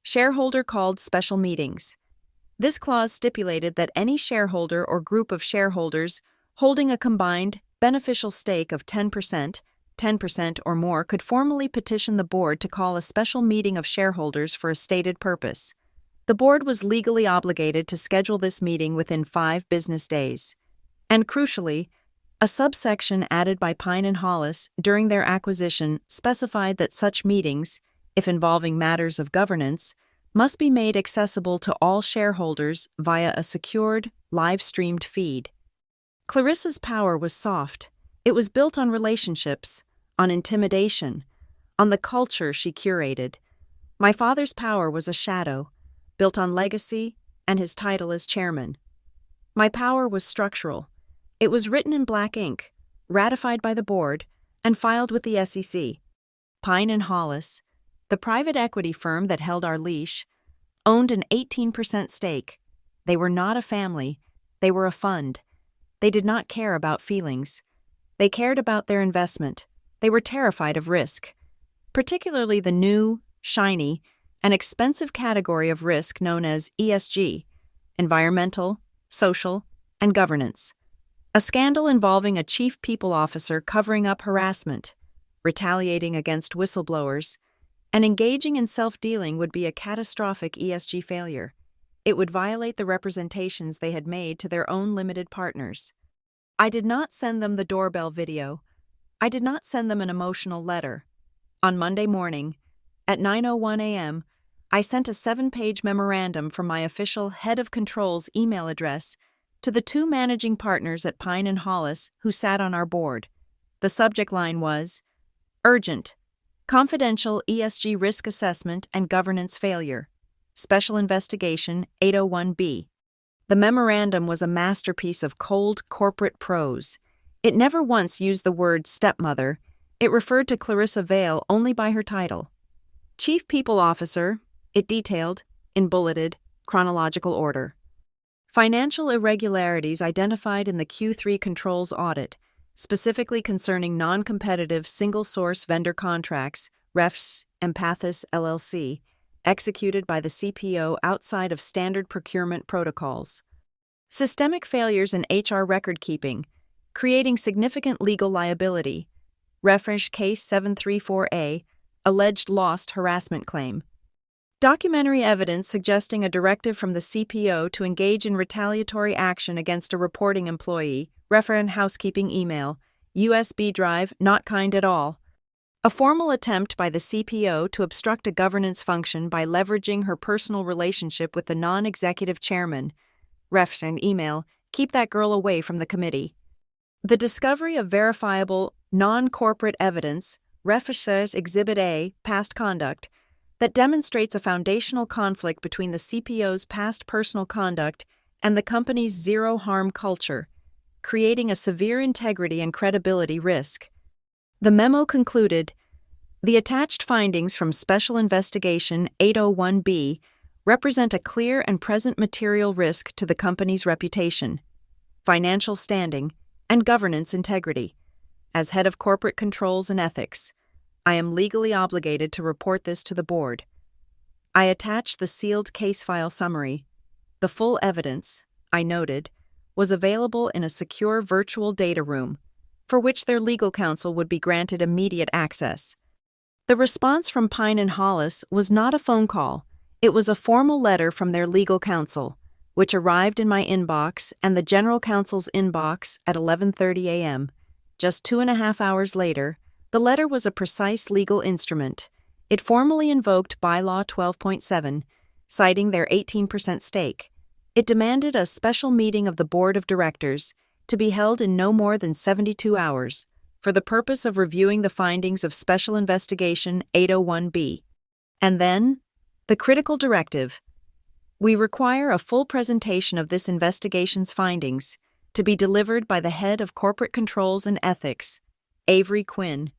Shareholder called special meetings. This clause stipulated that any shareholder or group of shareholders holding a combined beneficial stake of 10% or more could formally petition the board to call a special meeting of shareholders for a stated purpose. The board was legally obligated to schedule this meeting within 5 business days. And crucially, a subsection added by Pine and Hollis during their acquisition specified that such meetings, if involving matters of governance, must be made accessible to all shareholders via a secured, live-streamed feed. Clarissa's power was soft. It was built on relationships, on intimidation, on the culture she curated. My father's power was a shadow, built on legacy and his title as chairman. My power was structural. It was written in black ink, ratified by the board, and filed with the SEC. Pine and Hollis, the private equity firm that held our leash, owned an 18% stake. They were not a family. They were a fund. They did not care about feelings. They cared about their investment. They were terrified of risk, particularly the new, shiny, and expensive category of risk known as ESG, environmental, social, and governance. A scandal involving a chief people officer covering up harassment, retaliating against whistleblowers, and engaging in self-dealing would be a catastrophic ESG failure. It would violate the representations they had made to their own limited partners. I did not send them the doorbell video. I did not send them an emotional letter. On Monday morning, at 9:01 a.m., I sent a 7-page memorandum from my official head of controls email address to the 2 managing partners at Pine and Hollis who sat on our board. The subject line was, Urgent, Confidential ESG Risk Assessment and Governance Failure, Special Investigation 801B. The memorandum was a masterpiece of cold corporate prose. It never once used the word stepmother. It referred to Clarissa Vale only by her title. Chief People Officer, it detailed, in bulleted, chronological order. Financial irregularities identified in the Q3 controls audit, specifically concerning non-competitive single-source vendor contracts, refs, Empathis LLC, executed by the CPO outside of standard procurement protocols. Systemic failures in HR record-keeping, creating significant legal liability. Reference Case 734A, alleged lost harassment claim. Documentary evidence suggesting a directive from the CPO to engage in retaliatory action against a reporting employee, referent housekeeping email, USB drive not kind at all. A formal attempt by the CPO to obstruct a governance function by leveraging her personal relationship with the non-executive chairman, referent email, keep that girl away from the committee. The discovery of verifiable, non-corporate evidence, reference Exhibit A, past conduct, that demonstrates a foundational conflict between the CPO's past personal conduct and the company's zero-harm culture, creating a severe integrity and credibility risk. The memo concluded, the attached findings from Special Investigation 801B represent a clear and present material risk to the company's reputation, financial standing, and governance integrity. As head of corporate controls and ethics, I am legally obligated to report this to the board. I attached the sealed case file summary. The full evidence, I noted, was available in a secure virtual data room, for which their legal counsel would be granted immediate access. The response from Pine and Hollis was not a phone call. It was a formal letter from their legal counsel, which arrived in my inbox and the general counsel's inbox at 11:30 a.m. Just 2.5 hours later, the letter was a precise legal instrument. It formally invoked Bylaw 12.7, citing their 18% stake. It demanded a special meeting of the Board of Directors to be held in no more than 72 hours for the purpose of reviewing the findings of Special Investigation 801B. And then, the critical directive. We require a full presentation of this investigation's findings to be delivered by the head of Corporate Controls and Ethics, Avery Quinn.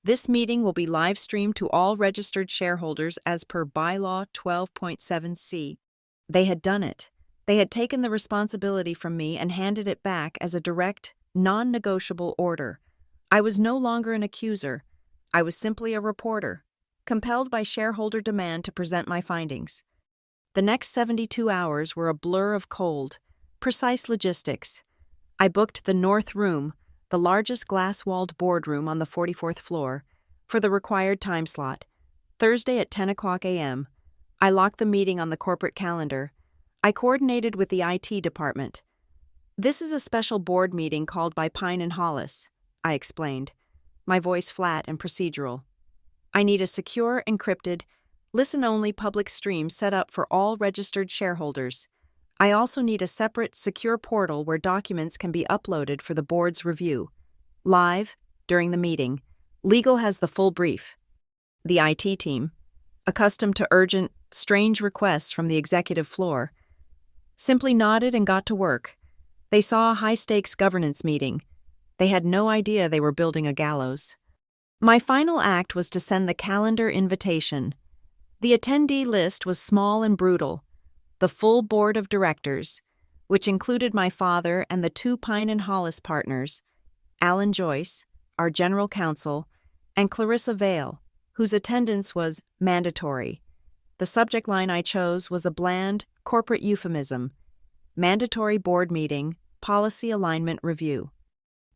This meeting will be live-streamed to all registered shareholders as per Bylaw 12.7c. They had done it. They had taken the responsibility from me and handed it back as a direct, non-negotiable order. I was no longer an accuser. I was simply a reporter, compelled by shareholder demand to present my findings. The next 72 hours were a blur of cold, precise logistics. I booked the North Room, the largest glass-walled boardroom on the 44th floor, for the required time slot, Thursday at 10 o'clock a.m. I locked the meeting on the corporate calendar. I coordinated with the IT department. This is a special board meeting called by Pine and Hollis, I explained, my voice flat and procedural. I need a secure, encrypted, listen-only public stream set up for all registered shareholders. I also need a separate, secure portal where documents can be uploaded for the board's review. Live, during the meeting, legal has the full brief. The IT team, accustomed to urgent, strange requests from the executive floor, simply nodded and got to work. They saw a high-stakes governance meeting. They had no idea they were building a gallows. My final act was to send the calendar invitation. The attendee list was small and brutal. The full board of directors, which included my father and the 2 Pine and Hollis partners, Alan Joyce, our general counsel, and Clarissa Vale, whose attendance was mandatory. The subject line I chose was a bland, corporate euphemism: mandatory board meeting, policy alignment review.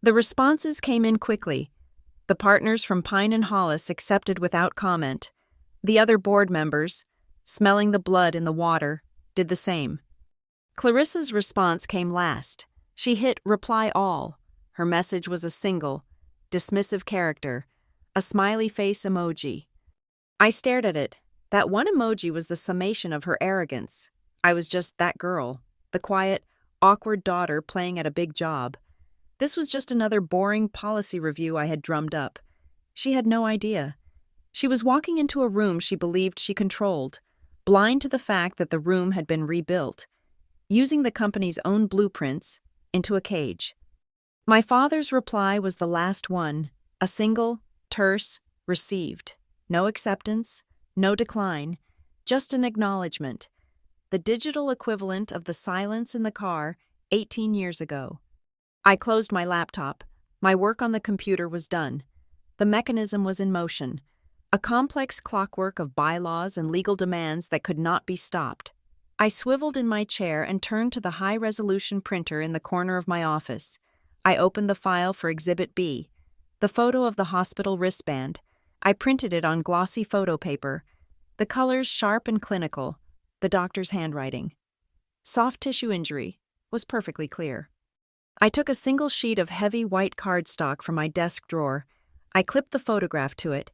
The responses came in quickly. The partners from Pine and Hollis accepted without comment. The other board members, smelling the blood in the water, did the same. Clarissa's response came last. She hit reply all. Her message was a single, dismissive character, a smiley face emoji. I stared at it. That one emoji was the summation of her arrogance. I was just that girl, the quiet, awkward daughter playing at a big job. This was just another boring policy review I had drummed up. She had no idea. She was walking into a room she believed she controlled, blind to the fact that the room had been rebuilt, using the company's own blueprints, into a cage. My father's reply was the last one, a single, terse, received. No acceptance, no decline, just an acknowledgement. The digital equivalent of the silence in the car 18 years ago. I closed my laptop. My work on the computer was done. The mechanism was in motion. A complex clockwork of bylaws and legal demands that could not be stopped. I swiveled in my chair and turned to the high-resolution printer in the corner of my office. I opened the file for Exhibit B, the photo of the hospital wristband. I printed it on glossy photo paper, the colors sharp and clinical, the doctor's handwriting. Soft tissue injury was perfectly clear. I took a single sheet of heavy white cardstock from my desk drawer. I clipped the photograph to it.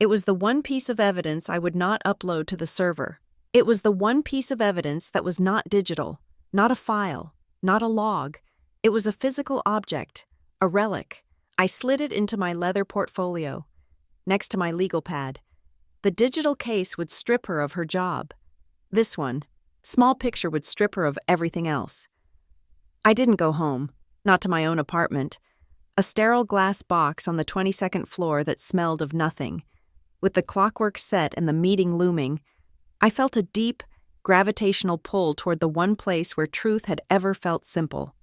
It was the one piece of evidence I would not upload to the server. It was the one piece of evidence that was not digital, not a file, not a log. It was a physical object, a relic. I slid it into my leather portfolio, next to my legal pad. The digital case would strip her of her job. This one, small picture, would strip her of everything else. I didn't go home, not to my own apartment, a sterile glass box on the 22nd floor that smelled of nothing. With the clockwork set and the meeting looming, I felt a deep, gravitational pull toward the one place where truth had ever felt simple.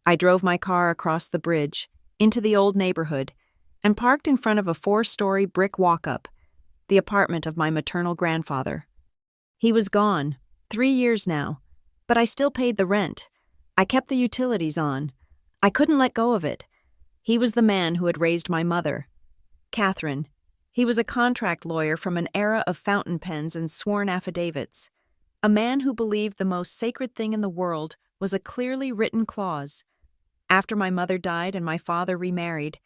I drove my car across the bridge, into the old neighborhood, and parked in front of a 4-story brick walk-up, the apartment of my maternal grandfather. He was gone, 3 years now, but I still paid the rent. I kept the utilities on. I couldn't let go of it. He was the man who had raised my mother, Catherine. He was a contract lawyer from an era of fountain pens and sworn affidavits. A man who believed the most sacred thing in the world was a clearly written clause. After my mother died and my father remarried,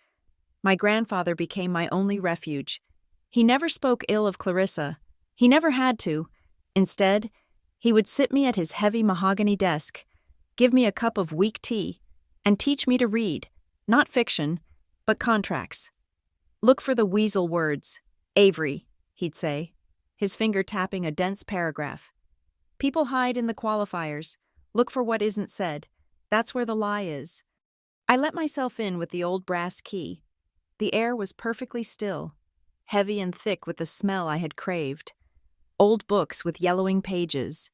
my grandfather became my only refuge. He never spoke ill of Clarissa. He never had to. Instead, he would sit me at his heavy mahogany desk, give me a cup of weak tea, and teach me to read, not fiction, but contracts. Look for the weasel words. Avery, he'd say, his finger tapping a dense paragraph. People hide in the qualifiers. Look for what isn't said. That's where the lie is. I let myself in with the old brass key. The air was perfectly still, heavy and thick with the smell I had craved. Old books with yellowing pages,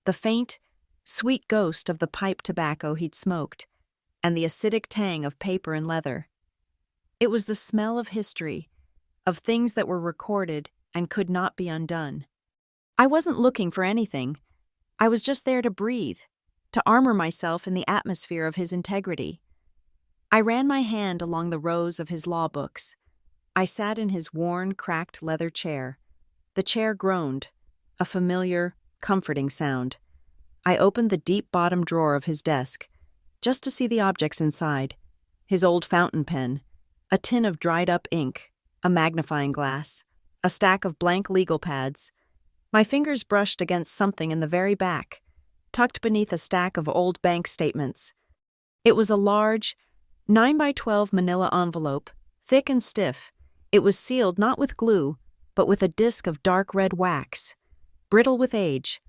the faint, sweet ghost of the pipe tobacco he'd smoked, and the acidic tang of paper and leather. It was the smell of history, of things that were recorded and could not be undone. I wasn't looking for anything. I was just there to breathe, to armor myself in the atmosphere of his integrity. I ran my hand along the rows of his law books. I sat in his worn, cracked leather chair. The chair groaned, a familiar, comforting sound. I opened the deep bottom drawer of his desk, just to see the objects inside. His old fountain pen, a tin of dried-up ink, a magnifying glass, a stack of blank legal pads. My fingers brushed against something in the very back, tucked beneath a stack of old bank statements. It was a large, 9x12 manila envelope, thick and stiff. It was sealed not with glue, but with a disc of dark red wax, brittle with age.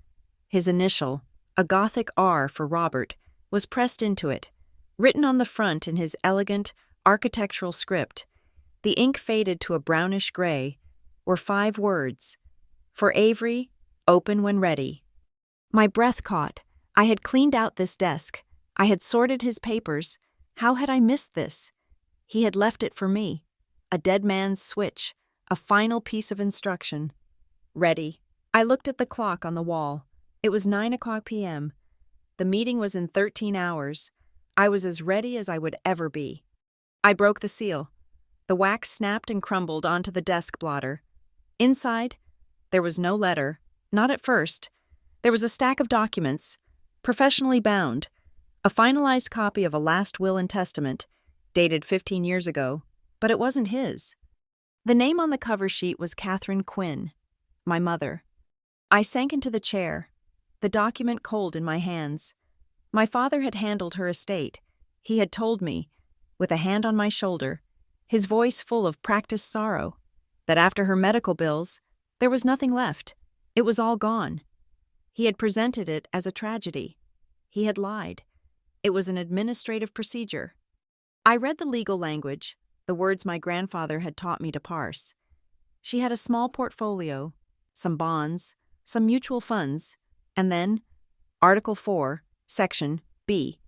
His initial, a Gothic R for Robert, was pressed into it, written on the front in his elegant, architectural script. The ink faded to a brownish gray, were 5 words. For Avery, open when ready. My breath caught. I had cleaned out this desk. I had sorted his papers. How had I missed this? He had left it for me. A dead man's switch, a final piece of instruction. Ready. I looked at the clock on the wall. It was 9:00 p.m. The meeting was in 13 hours. I was as ready as I would ever be. I broke the seal. The wax snapped and crumbled onto the desk blotter. Inside, there was no letter, not at first. There was a stack of documents, professionally bound, a finalized copy of a last will and testament, dated 15 years ago, but it wasn't his. The name on the cover sheet was Catherine Quinn, my mother. I sank into the chair, the document cold in my hands. My father had handled her estate. He had told me, with a hand on my shoulder, his voice full of practiced sorrow, that after her medical bills, there was nothing left. It was all gone. He had presented it as a tragedy. He had lied. It was an administrative procedure. I read the legal language, the words my grandfather had taught me to parse. She had a small portfolio, some bonds, some mutual funds, and then Article 4, Section B.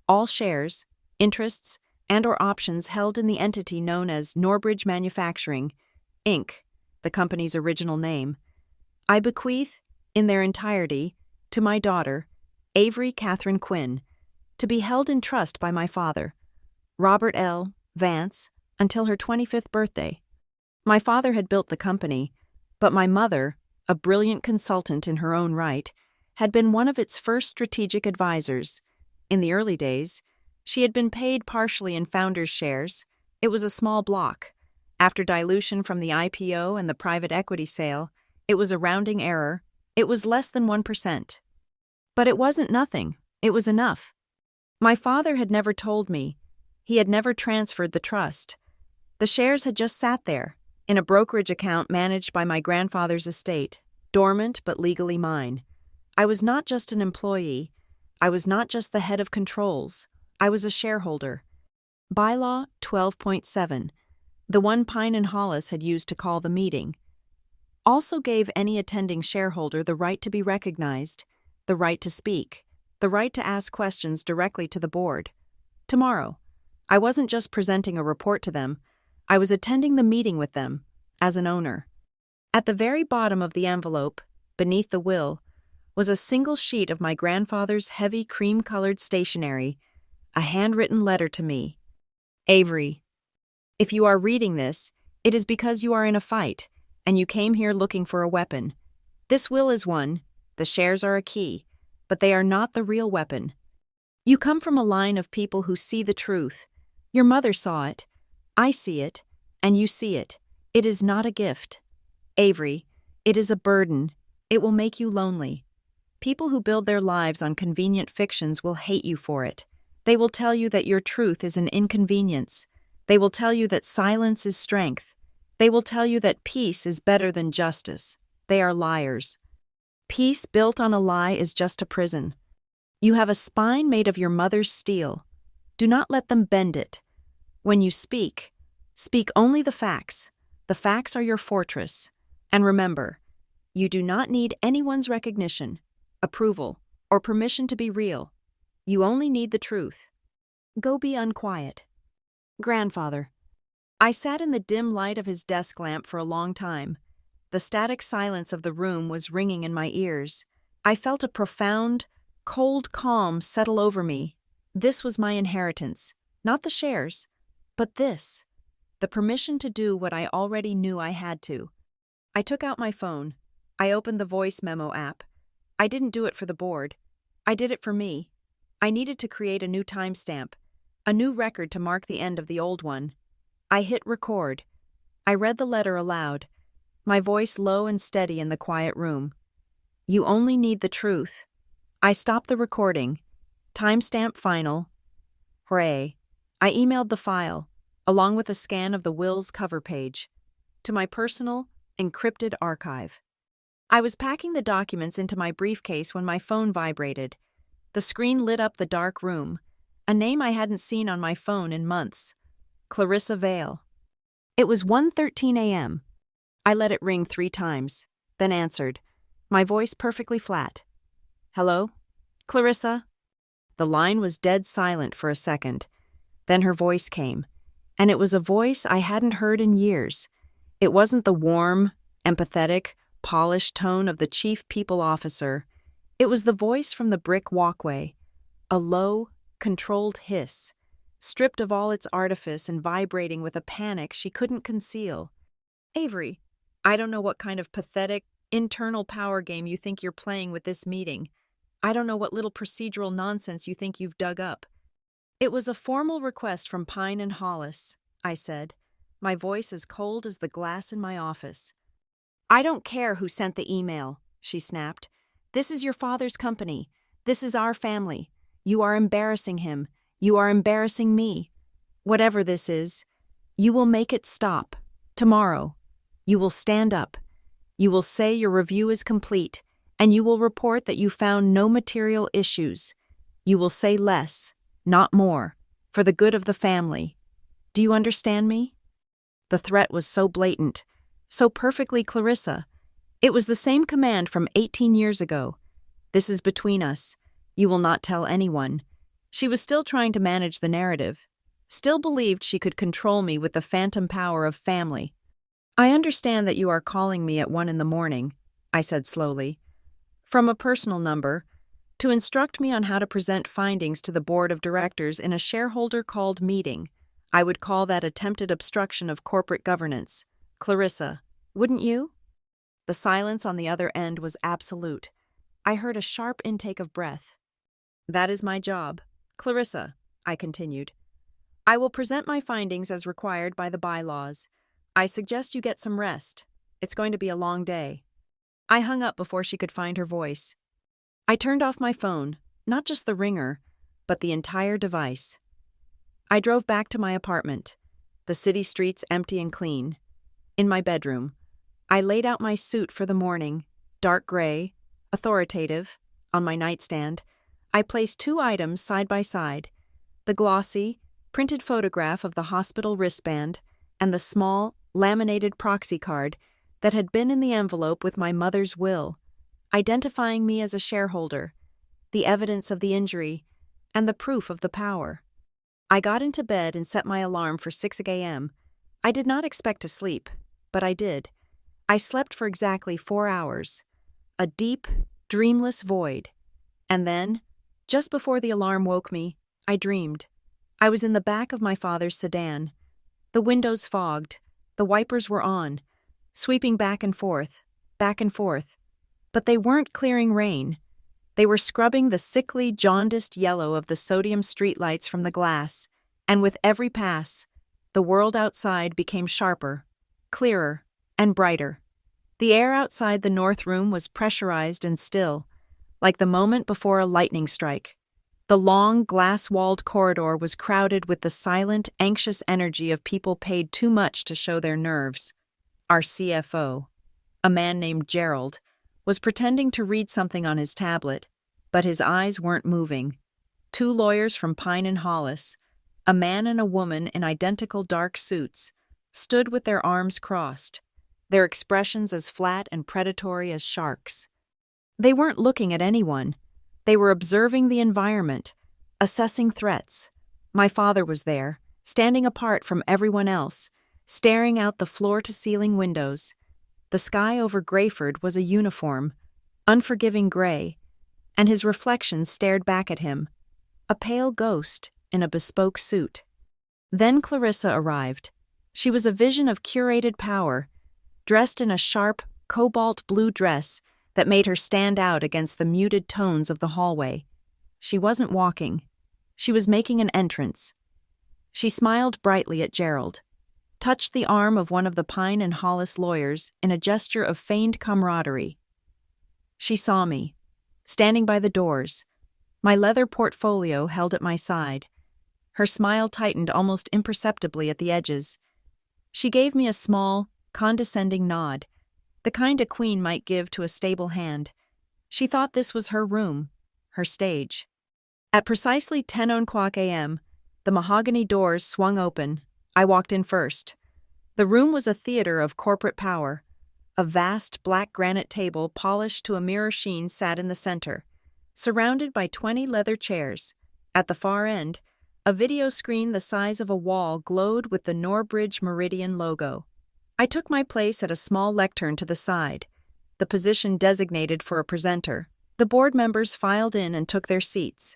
All shares, interests, and/or options held in the entity known as Norbridge Manufacturing, Inc., the company's original name, I bequeath, in their entirety, to my daughter, Avery Catherine Quinn, to be held in trust by my father, Robert L. Vance, until her 25th birthday. My father had built the company, but my mother, a brilliant consultant in her own right, had been one of its first strategic advisors. In the early days, she had been paid partially in founders' shares. It was a small block. After dilution from the IPO and the private equity sale, it was a rounding error. It was less than 1%. But it wasn't nothing. It was enough. My father had never told me. He had never transferred the trust. The shares had just sat there, in a brokerage account managed by my grandfather's estate, dormant but legally mine. I was not just an employee. I was not just the head of controls. I was a shareholder. Bylaw 12.7, the one Pine and Hollis had used to call the meeting, also gave any attending shareholder the right to be recognized, the right to speak, the right to ask questions directly to the board. Tomorrow, I wasn't just presenting a report to them, I was attending the meeting with them, as an owner. At the very bottom of the envelope, beneath the will, was a single sheet of my grandfather's heavy cream-colored stationery, a handwritten letter to me. Avery, if you are reading this, it is because you are in a fight, and you came here looking for a weapon. This will is one, the shares are a key, but they are not the real weapon. You come from a line of people who see the truth. Your mother saw it, I see it, and you see it. It is not a gift. Avery, it is a burden. It will make you lonely. People who build their lives on convenient fictions will hate you for it. They will tell you that your truth is an inconvenience. They will tell you that silence is strength. They will tell you that peace is better than justice. They are liars. Peace built on a lie is just a prison. You have a spine made of your mother's steel. Do not let them bend it. When you speak, speak only the facts. The facts are your fortress. And remember, you do not need anyone's recognition, approval, or permission to be real. You only need the truth. Go be unquiet. Grandfather. I sat in the dim light of his desk lamp for a long time. The static silence of the room was ringing in my ears. I felt a profound, cold calm settle over me. This was my inheritance, not the shares, but this, the permission to do what I already knew I had to. I took out my phone. I opened the voice memo app. I didn't do it for the board. I did it for me. I needed to create a new timestamp, a new record to mark the end of the old one. I hit record. I read the letter aloud, my voice low and steady in the quiet room. You only need the truth. I stopped the recording. Timestamp final. Hooray. I emailed the file, along with a scan of the will's cover page, to my personal, encrypted archive. I was packing the documents into my briefcase when my phone vibrated. The screen lit up the dark room, a name I hadn't seen on my phone in months. Clarissa Vale. It was 1:13 a.m. I let it ring 3 times, then answered, my voice perfectly flat. Hello? Clarissa? The line was dead silent for a second. Then her voice came, and it was a voice I hadn't heard in years. It wasn't the warm, empathetic, polished tone of the chief people officer. It was the voice from the brick walkway, a low, controlled hiss, stripped of all its artifice and vibrating with a panic she couldn't conceal. Avery, I don't know what kind of pathetic, internal power game you think you're playing with this meeting. I don't know what little procedural nonsense you think you've dug up. It was a formal request from Pine and Hollis, I said, my voice as cold as the glass in my office. I don't care who sent the email, she snapped. This is your father's company. This is our family. You are embarrassing him. You are embarrassing me. Whatever this is, you will make it stop. Tomorrow. You will stand up. You will say your review is complete, and you will report that you found no material issues. You will say less, not more, for the good of the family. Do you understand me? The threat was so blatant, so perfectly Clarissa. It was the same command from 18 years ago. This is between us. You will not tell anyone. She was still trying to manage the narrative, still believed she could control me with the phantom power of family. I understand that you are calling me at 1 a.m, I said slowly, from a personal number, to instruct me on how to present findings to the board of directors in a shareholder-called meeting. I would call that attempted obstruction of corporate governance. Clarissa, wouldn't you? The silence on the other end was absolute. I heard a sharp intake of breath. That is my job. Clarissa, I continued. I will present my findings as required by the bylaws. I suggest you get some rest. It's going to be a long day. I hung up before she could find her voice. I turned off my phone, not just the ringer, but the entire device. I drove back to my apartment, the city streets empty and clean. In my bedroom, I laid out my suit for the morning, dark gray, authoritative, on my nightstand. I placed 2 items side by side, the glossy, printed photograph of the hospital wristband and the small, laminated proxy card that had been in the envelope with my mother's will, identifying me as a shareholder, the evidence of the injury, and the proof of the power. I got into bed and set my alarm for 6 a.m. I did not expect to sleep, but I did. I slept for exactly 4 hours. A deep, dreamless void. And then, just before the alarm woke me, I dreamed. I was in the back of my father's sedan. The windows fogged, the wipers were on, sweeping back and forth, back and forth. But they weren't clearing rain. They were scrubbing the sickly, jaundiced yellow of the sodium streetlights from the glass, and with every pass, the world outside became sharper, clearer, and brighter. The air outside the north room was pressurized and still, like the moment before a lightning strike. The long, glass-walled corridor was crowded with the silent, anxious energy of people paid too much to show their nerves. Our CFO, a man named Gerald, was pretending to read something on his tablet, but his eyes weren't moving. Two lawyers from Pine and Hollis, a man and a woman in identical dark suits, stood with their arms crossed, their expressions as flat and predatory as sharks. They weren't looking at anyone. They were observing the environment, assessing threats. My father was there, standing apart from everyone else, staring out the floor-to-ceiling windows. The sky over Grayford was a uniform, unforgiving gray, and his reflection stared back at him, a pale ghost in a bespoke suit. Then Clarissa arrived. She was a vision of curated power, dressed in a sharp, cobalt blue dress that made her stand out against the muted tones of the hallway. She wasn't walking. She was making an entrance. She smiled brightly at Gerald, touched the arm of one of the Pine and Hollis lawyers in a gesture of feigned camaraderie. She saw me, standing by the doors, my leather portfolio held at my side. Her smile tightened almost imperceptibly at the edges. She gave me a small, condescending nod, the kind a queen might give to a stable hand. She thought this was her room, her stage. At precisely 10:00 a.m., the mahogany doors swung open. I walked in first. The room was a theater of corporate power. A vast black granite table polished to a mirror sheen sat in the center, surrounded by 20 leather chairs. At the far end, a video screen the size of a wall glowed with the Norbridge Meridian logo. I took my place at a small lectern to the side, the position designated for a presenter. The board members filed in and took their seats.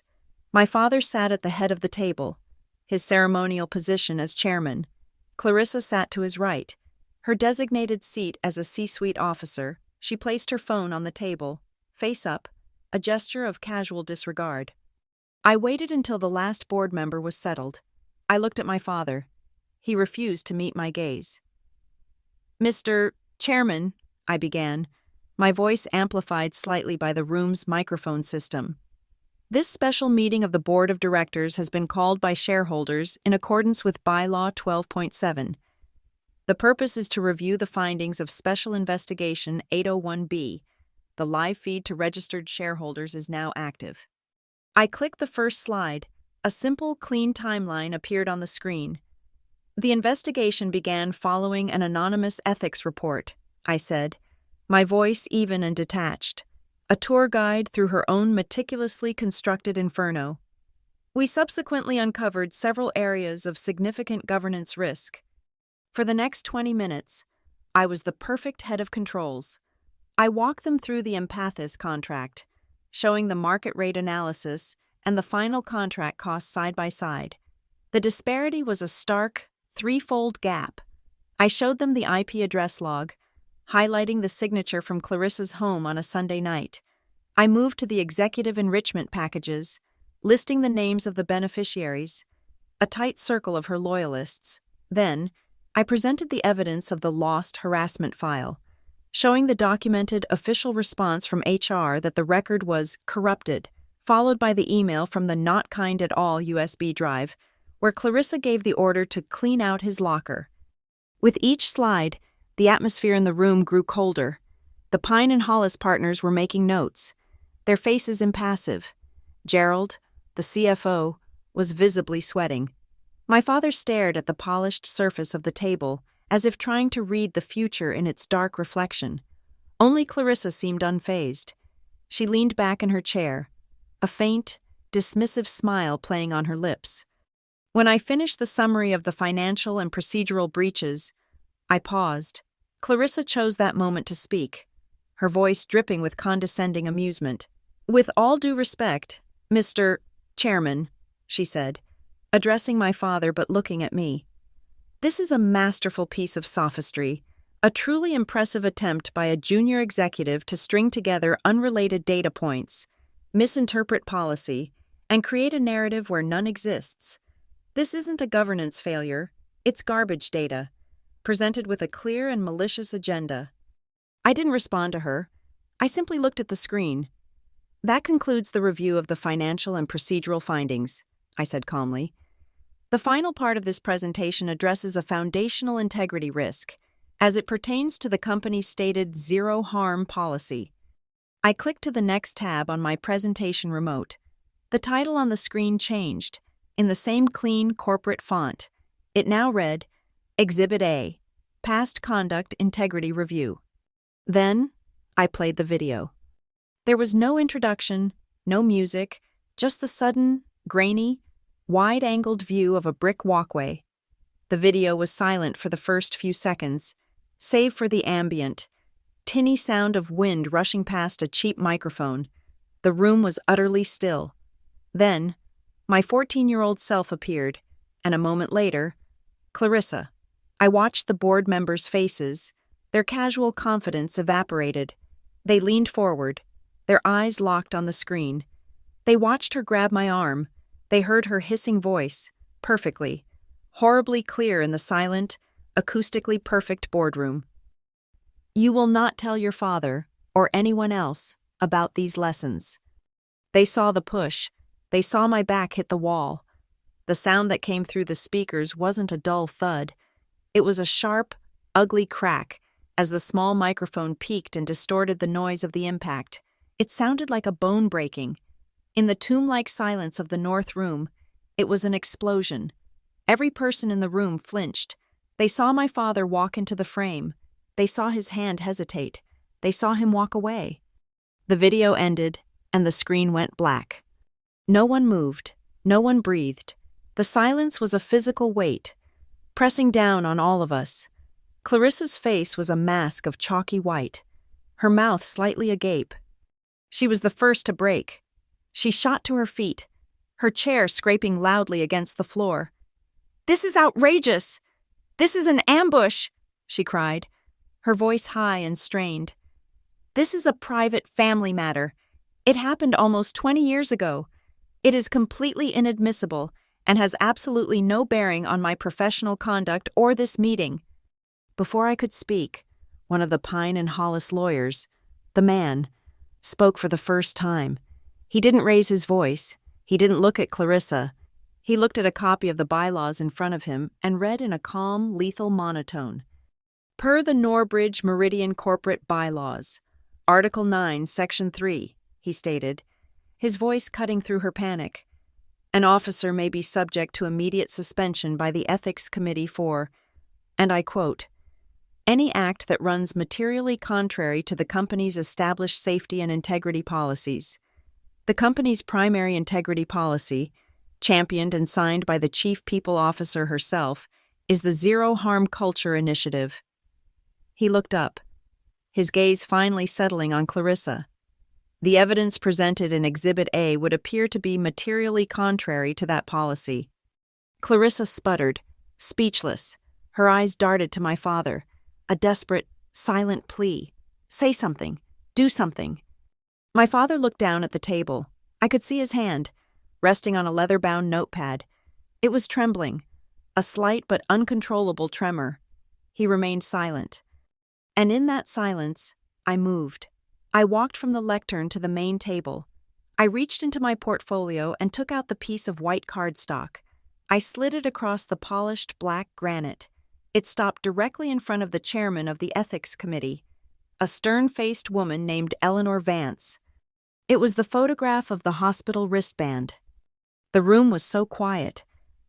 My father sat at the head of the table, his ceremonial position as chairman. Clarissa sat to his right, her designated seat as a C-suite officer. She placed her phone on the table, face up, a gesture of casual disregard. I waited until the last board member was settled. I looked at my father. He refused to meet my gaze. "Mr. Chairman," I began, my voice amplified slightly by the room's microphone system. "This special meeting of the Board of Directors has been called by shareholders in accordance with Bylaw 12.7. The purpose is to review the findings of Special Investigation 801B. The live feed to registered shareholders is now active." I clicked the first slide. A simple, clean timeline appeared on the screen. "The investigation began following an anonymous ethics report," I said, my voice even and detached, a tour guide through her own meticulously constructed inferno. "We subsequently uncovered several areas of significant governance risk. For the next 20 minutes, I was the perfect head of controls. I walked them through the Empathis contract, showing the market rate analysis and the final contract costs side by side. The disparity was a stark, threefold gap. I showed them the IP address log, highlighting the signature from Clarissa's home on a Sunday night. I moved to the executive enrichment packages, listing the names of the beneficiaries, a tight circle of her loyalists. Then, I presented the evidence of the lost harassment file, showing the documented official response from HR that the record was corrupted, followed by the email from the Not Kind at All USB drive, where Clarissa gave the order to clean out his locker. With each slide, the atmosphere in the room grew colder. The Pine and Hollis partners were making notes, their faces impassive. Gerald, the CFO, was visibly sweating. My father stared at the polished surface of the table, as if trying to read the future in its dark reflection. Only Clarissa seemed unfazed. She leaned back in her chair, a faint, dismissive smile playing on her lips. When I finished the summary of the financial and procedural breaches, I paused. Clarissa chose that moment to speak. her voice dripping with condescending amusement. "With all due respect, Mr. Chairman," she said, addressing my father but looking at me. "This is a masterful piece of sophistry, a truly impressive attempt by a junior executive to string together unrelated data points, misinterpret policy, and create a narrative where none exists. This isn't a governance failure, it's garbage data, presented with a clear and malicious agenda." I didn't respond to her. I simply looked at the screen. "That concludes the review of the financial and procedural findings," I said calmly. "The final part of this presentation addresses a foundational integrity risk, as it pertains to the company's stated zero-harm policy." I clicked to the next tab on my presentation remote. The title on the screen changed, in the same clean corporate font. It now read, Exhibit A, Past Conduct Integrity Review. Then, I played the video. There was no introduction, no music, just the sudden, grainy, wide-angled view of a brick walkway. The video was silent for the first few seconds, save for the ambient, tinny sound of wind rushing past a cheap microphone. The room was utterly still. Then, my 14-year-old self appeared, and a moment later, Clarissa. I watched the board members' faces. Their casual confidence evaporated. They leaned forward, their eyes locked on the screen. They watched her grab my arm. They heard her hissing voice, perfectly, horribly clear in the silent, acoustically perfect boardroom. "You will not tell your father, or anyone else, about these lessons." They saw the push. They saw my back hit the wall. The sound that came through the speakers wasn't a dull thud. It was a sharp, ugly crack as the small microphone peaked and distorted the noise of the impact. It sounded like a bone breaking. In the tomb-like silence of the north room, it was an explosion. Every person in the room flinched. They saw my father walk into the frame. They saw his hand hesitate. They saw him walk away. The video ended, and the screen went black. No one moved. No one breathed. The silence was a physical weight, pressing down on all of us. Clarissa's face was a mask of chalky white, her mouth slightly agape. She was the first to break. She shot to her feet, her chair scraping loudly against the floor. "This is outrageous! This is an ambush!" she cried, her voice high and strained. "This is a private family matter. It happened almost 20 years ago. It is completely inadmissible and has absolutely no bearing on my professional conduct or this meeting." Before I could speak, one of the Pine and Hollis lawyers, the man, spoke for the first time. He didn't raise his voice. He didn't look at Clarissa. He looked at a copy of the bylaws in front of him and read in a calm, lethal monotone. "Per the Norbridge Meridian Corporate Bylaws, Article 9, Section 3, he stated, his voice cutting through her panic. "An officer may be subject to immediate suspension by the Ethics Committee for," and I quote, "any act that runs materially contrary to the company's established safety and integrity policies. The company's primary integrity policy, championed and signed by the Chief People Officer herself, is the Zero Harm Culture Initiative." He looked up, his gaze finally settling on Clarissa. The evidence presented in Exhibit A would appear to be materially contrary to that policy. Clarissa sputtered, speechless. Her eyes darted to my father, a desperate, silent plea. "Say something. Do something." My father looked down at the table. I could see his hand, resting on a leather-bound notepad. It was trembling, a slight but uncontrollable tremor. He remained silent. And in that silence, I moved. I walked from the lectern to the main table. I reached into my portfolio and took out the piece of white cardstock. I slid it across the polished black granite. It stopped directly in front of the chairman of the Ethics Committee, a stern-faced woman named Eleanor Vance. It was the photograph of the hospital wristband. The room was so quiet,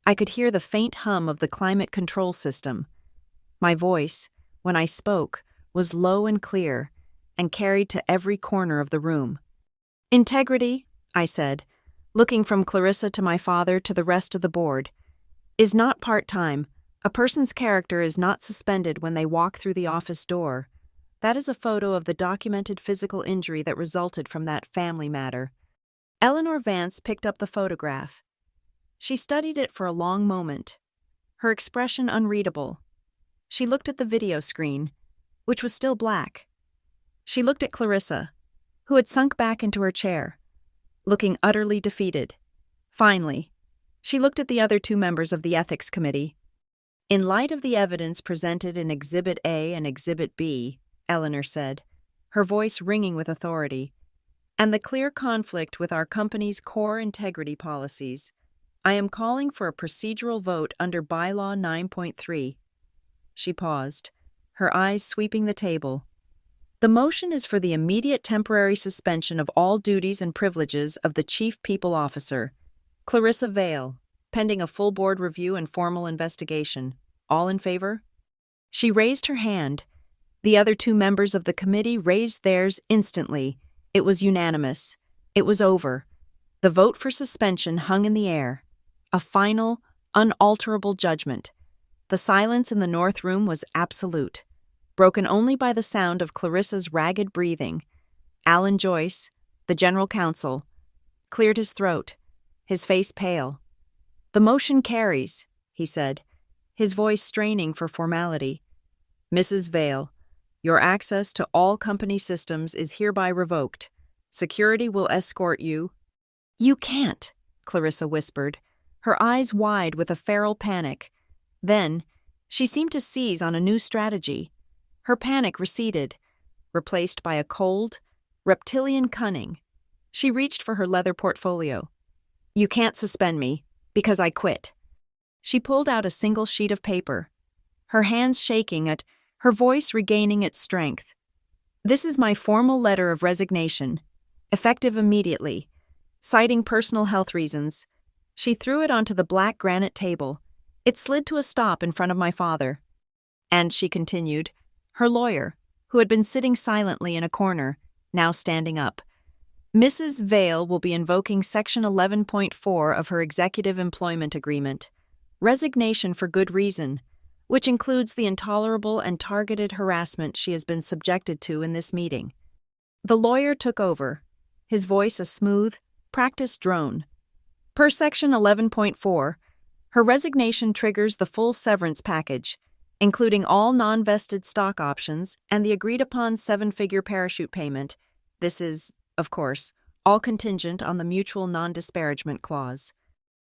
I could hear the faint hum of the climate control system. My voice, when I spoke, was low and clear, and carried to every corner of the room. "Integrity," I said, looking from Clarissa to my father to the rest of the board, "is not part-time. A person's character is not suspended when they walk through the office door. That is a photo of the documented physical injury that resulted from that family matter. Eleanor Vance picked up the photograph. She studied it for a long moment, her expression unreadable. She looked at the video screen, which was still black. She looked at Clarissa, who had sunk back into her chair, looking utterly defeated. Finally, she looked at the other two members of the Ethics Committee. In light of the evidence presented in Exhibit A and Exhibit B, Eleanor said, her voice ringing with authority, and the clear conflict with our company's core integrity policies, I am calling for a procedural vote under Bylaw 9.3. She paused, her eyes sweeping the table. The motion is for the immediate temporary suspension of all duties and privileges of the Chief People Officer, Clarissa Vale, pending a full board review and formal investigation. All in favor? She raised her hand. The other two members of the committee raised theirs instantly. It was unanimous. It was over. The vote for suspension hung in the air. A final, unalterable judgment. The silence in the north room was absolute, broken only by the sound of Clarissa's ragged breathing. Alan Joyce, the general counsel, cleared his throat, his face pale. "The motion carries," he said, his voice straining for formality. "Mrs. Vale, your access to all company systems is hereby revoked. Security will escort you." "You can't," Clarissa whispered, her eyes wide with a feral panic. Then, she seemed to seize on a new strategy. Her panic receded, replaced by a cold, reptilian cunning. She reached for her leather portfolio. "You can't suspend me, because I quit." She pulled out a single sheet of paper, her hands shaking her voice regaining its strength. "This is my formal letter of resignation, effective immediately, citing personal health reasons." She threw it onto the black granite table. It slid to a stop in front of my father. And she continued, her lawyer, who had been sitting silently in a corner, now standing up. "Mrs. Vale will be invoking Section 11.4 of her Executive Employment Agreement, resignation for good reason, which includes the intolerable and targeted harassment she has been subjected to in this meeting." The lawyer took over, his voice a smooth, practiced drone. "Per Section 11.4, her resignation triggers the full severance package, including all non-vested stock options and the agreed-upon 7-figure parachute payment. This is, of course, all contingent on the mutual non-disparagement clause."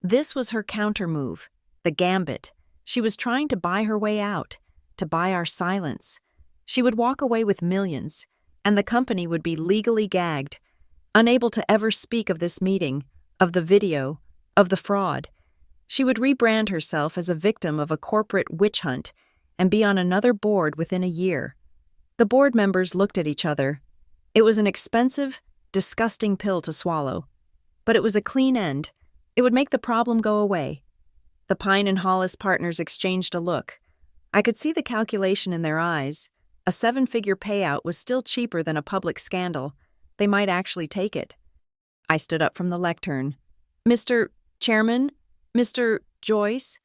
This was her counter-move, the gambit. She was trying to buy her way out, to buy our silence. She would walk away with millions, and the company would be legally gagged, unable to ever speak of this meeting, of the video, of the fraud. She would rebrand herself as a victim of a corporate witch hunt and be on another board within a year. The board members looked at each other. It was an expensive, disgusting pill to swallow, but it was a clean end. It would make the problem go away. The Pine and Hollis partners exchanged a look. I could see the calculation in their eyes. A 7-figure payout was still cheaper than a public scandal. They might actually take it. I stood up from the lectern. "Mr. Chairman, Mr. Joyce,"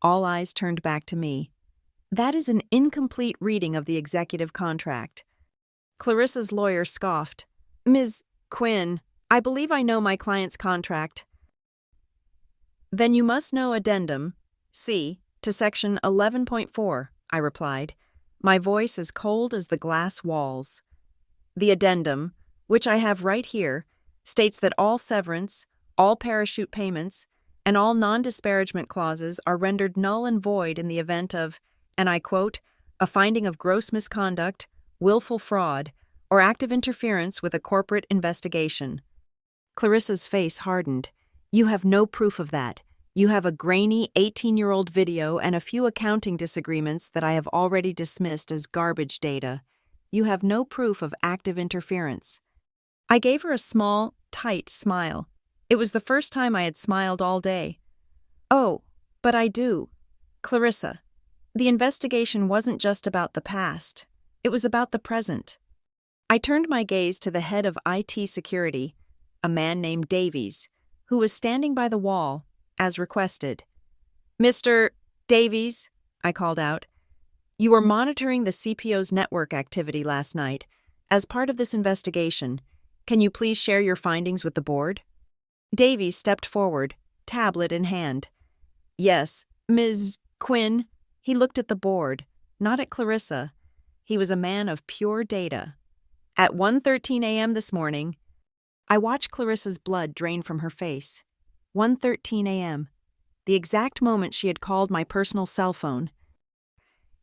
all eyes turned back to me. "That is an incomplete reading of the executive contract." Clarissa's lawyer scoffed. "Ms. Quinn, I believe I know my client's contract." "Then you must know Addendum C to Section 11.4, I replied, my voice as cold as the glass walls. "The addendum, which I have right here, states that all severance, all parachute payments, and all non-disparagement clauses are rendered null and void in the event of, and I quote, a finding of gross misconduct, willful fraud, or active interference with a corporate investigation." Clarissa's face hardened. "You have no proof of that. You have a grainy 18-year-old video and a few accounting disagreements that I have already dismissed as garbage data. You have no proof of active interference." I gave her a small, tight smile. It was the first time I had smiled all day. "Oh, but I do. Clarissa, the investigation wasn't just about the past. It was about the present." I turned my gaze to the head of IT security, a man named Davies, who was standing by the wall, as requested. "Mr. Davies," I called out, You were monitoring the CPO's network activity last night. As part of this investigation, can you please share your findings with the board? Davies stepped forward, tablet in hand. Yes, Ms. Quinn. He looked at the board, not at Clarissa. He was a man of pure data. At 1:13 a.m. this morning, I watched Clarissa's blood drain from her face. 1:13 a.m., the exact moment she had called my personal cell phone.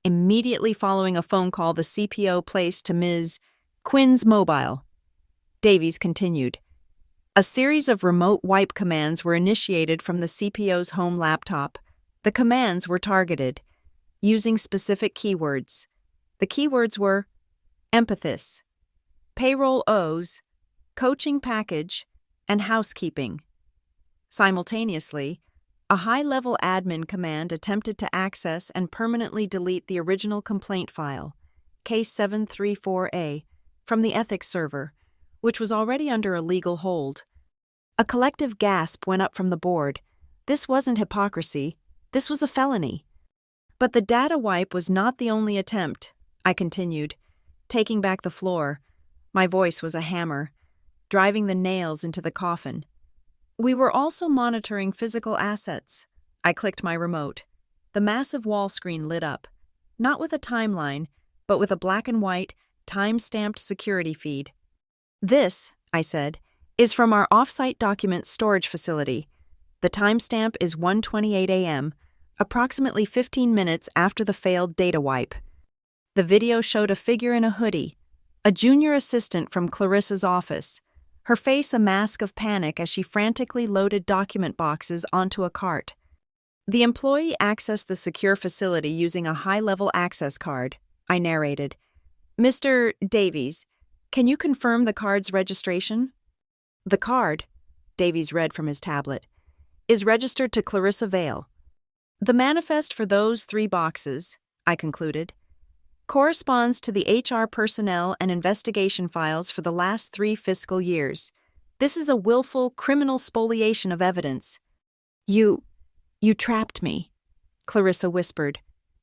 Immediately following a phone call the CPO placed to Ms. Quinn's mobile. Davies continued. A series of remote wipe commands were initiated from the CPO's home laptop. The commands were targeted, using specific keywords. The keywords were empathis, payroll owes, coaching package, and housekeeping. Simultaneously, a high-level admin command attempted to access and permanently delete the original complaint file, Case 734A, from the ethics server, which was already under a legal hold. A collective gasp went up from the board. This wasn't hypocrisy. This was a felony. But the data wipe was not the only attempt, I continued, taking back the floor. My voice was a hammer, driving the nails into the coffin. We were also monitoring physical assets. I clicked my remote. The massive wall screen lit up, not with a timeline, but with a black and white, time-stamped security feed. This, I said, is from our off-site document storage facility. The timestamp is 1:28 a.m., approximately 15 minutes after the failed data wipe. The video showed a figure in a hoodie, a junior assistant from Clarissa's office, her face a mask of panic as she frantically loaded document boxes onto a cart. The employee accessed the secure facility using a high-level access card, I narrated. Mr. Davies, can you confirm the card's registration? The card, Davies read from his tablet, is registered to Clarissa Vale. The manifest for those 3 boxes, I concluded, corresponds to the HR personnel and investigation files for the last 3 fiscal years. This is a willful criminal spoliation of evidence. You trapped me, Clarissa whispered,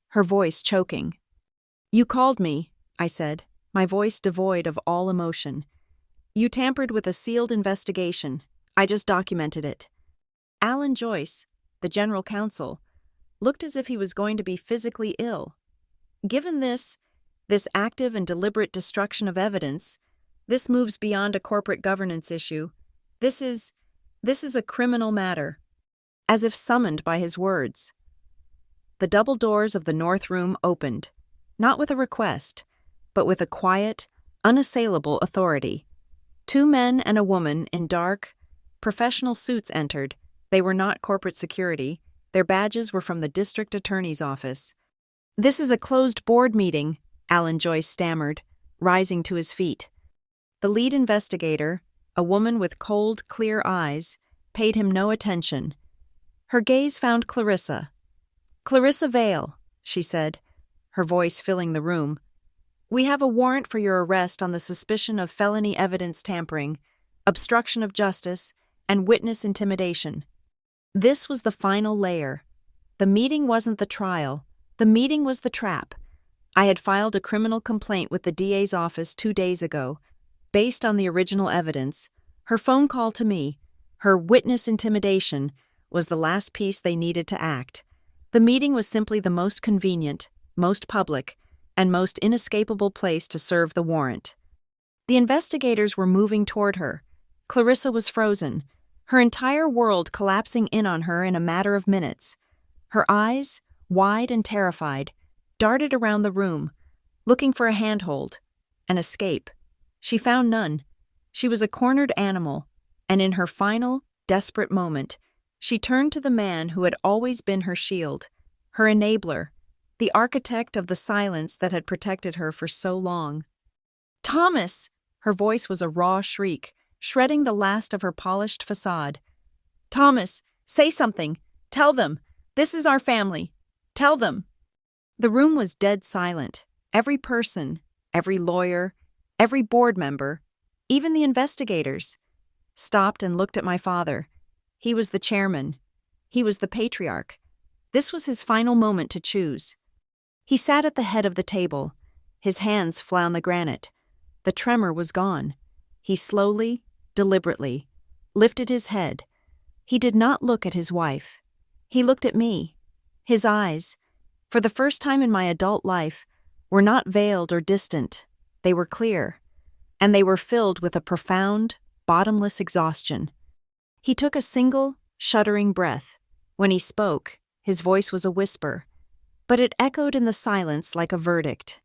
her voice choking. You called me, I said, my voice devoid of all emotion. You tampered with a sealed investigation. I just documented it. Alan Joyce, the general counsel, looked as if he was going to be physically ill. Given this active and deliberate destruction of evidence, this moves beyond a corporate governance issue. This is a criminal matter. As if summoned by his words. The double doors of the north room opened, not with a request, but with a quiet, unassailable authority. 2 men and a woman in dark, professional suits entered. They were not corporate security. Their badges were from the district attorney's office. This is a closed board meeting, Alan Joyce stammered, rising to his feet. The lead investigator, a woman with cold, clear eyes, paid him no attention. Her gaze found Clarissa. Clarissa Vale, she said, her voice filling the room. We have a warrant for your arrest on the suspicion of felony evidence tampering, obstruction of justice, and witness intimidation. This was the final layer. The meeting wasn't the trial. The meeting was the trap. I had filed a criminal complaint with the DA's office 2 days ago. Based on the original evidence, her phone call to me, her witness intimidation, was the last piece they needed to act. The meeting was simply the most convenient, most public, and most inescapable place to serve the warrant. The investigators were moving toward her. Clarissa was frozen, her entire world collapsing in on her in a matter of minutes. Her eyes, wide and terrified, darted around the room, looking for a handhold, an escape. She found none. She was a cornered animal, and in her final, desperate moment, she turned to the man who had always been her shield, her enabler, the architect of the silence that had protected her for so long. Thomas! Her voice was a raw shriek, shredding the last of her polished facade. Thomas, say something. Tell them. This is our family. Tell them. The room was dead silent. Every person, every lawyer, every board member, even the investigators, stopped and looked at my father. He was the chairman. He was the patriarch. This was his final moment to choose. He sat at the head of the table. His hands flat on the granite. The tremor was gone. He slowly, deliberately, lifted his head. He did not look at his wife. He looked at me. His eyes, for the first time in my adult life, were not veiled or distant. They were clear, and they were filled with a profound, bottomless exhaustion. He took a single, shuddering breath. When he spoke, his voice was a whisper, but it echoed in the silence like a verdict.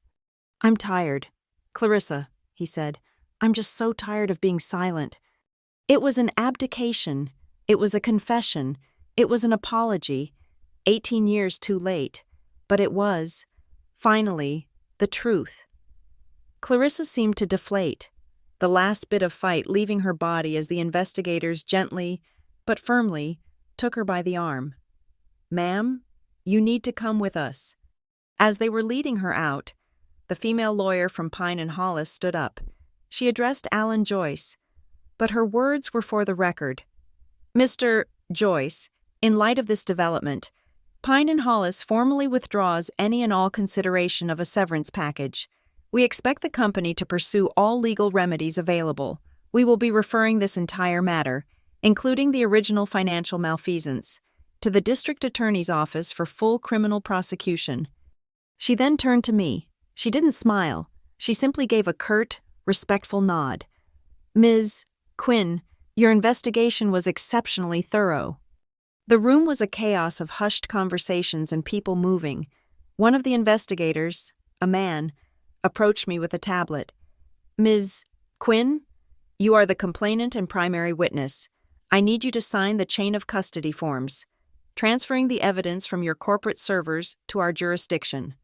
"I'm tired. Clarissa," he said. "I'm just so tired of being silent." It was an abdication. It was a confession. It was an apology. 18 years too late. But it was, finally, the truth. Clarissa seemed to deflate, the last bit of fight leaving her body as the investigators gently, but firmly, took her by the arm. "Ma'am, you need to come with us." As they were leading her out, the female lawyer from Pine and Hollis stood up. She addressed Alan Joyce, but her words were for the record. "Mr. Joyce, in light of this development, Pine and Hollis formally withdraws any and all consideration of a severance package. We expect the company to pursue all legal remedies available. We will be referring this entire matter, including the original financial malfeasance, to the district attorney's office for full criminal prosecution." She then turned to me. She didn't smile. She simply gave a curt, respectful nod. "Ms. Quinn, your investigation was exceptionally thorough." The room was a chaos of hushed conversations and people moving. One of the investigators, a man, approached me with a tablet. "Ms. Quinn, you are the complainant and primary witness. I need you to sign the chain of custody forms, transferring the evidence from your corporate servers to our jurisdiction."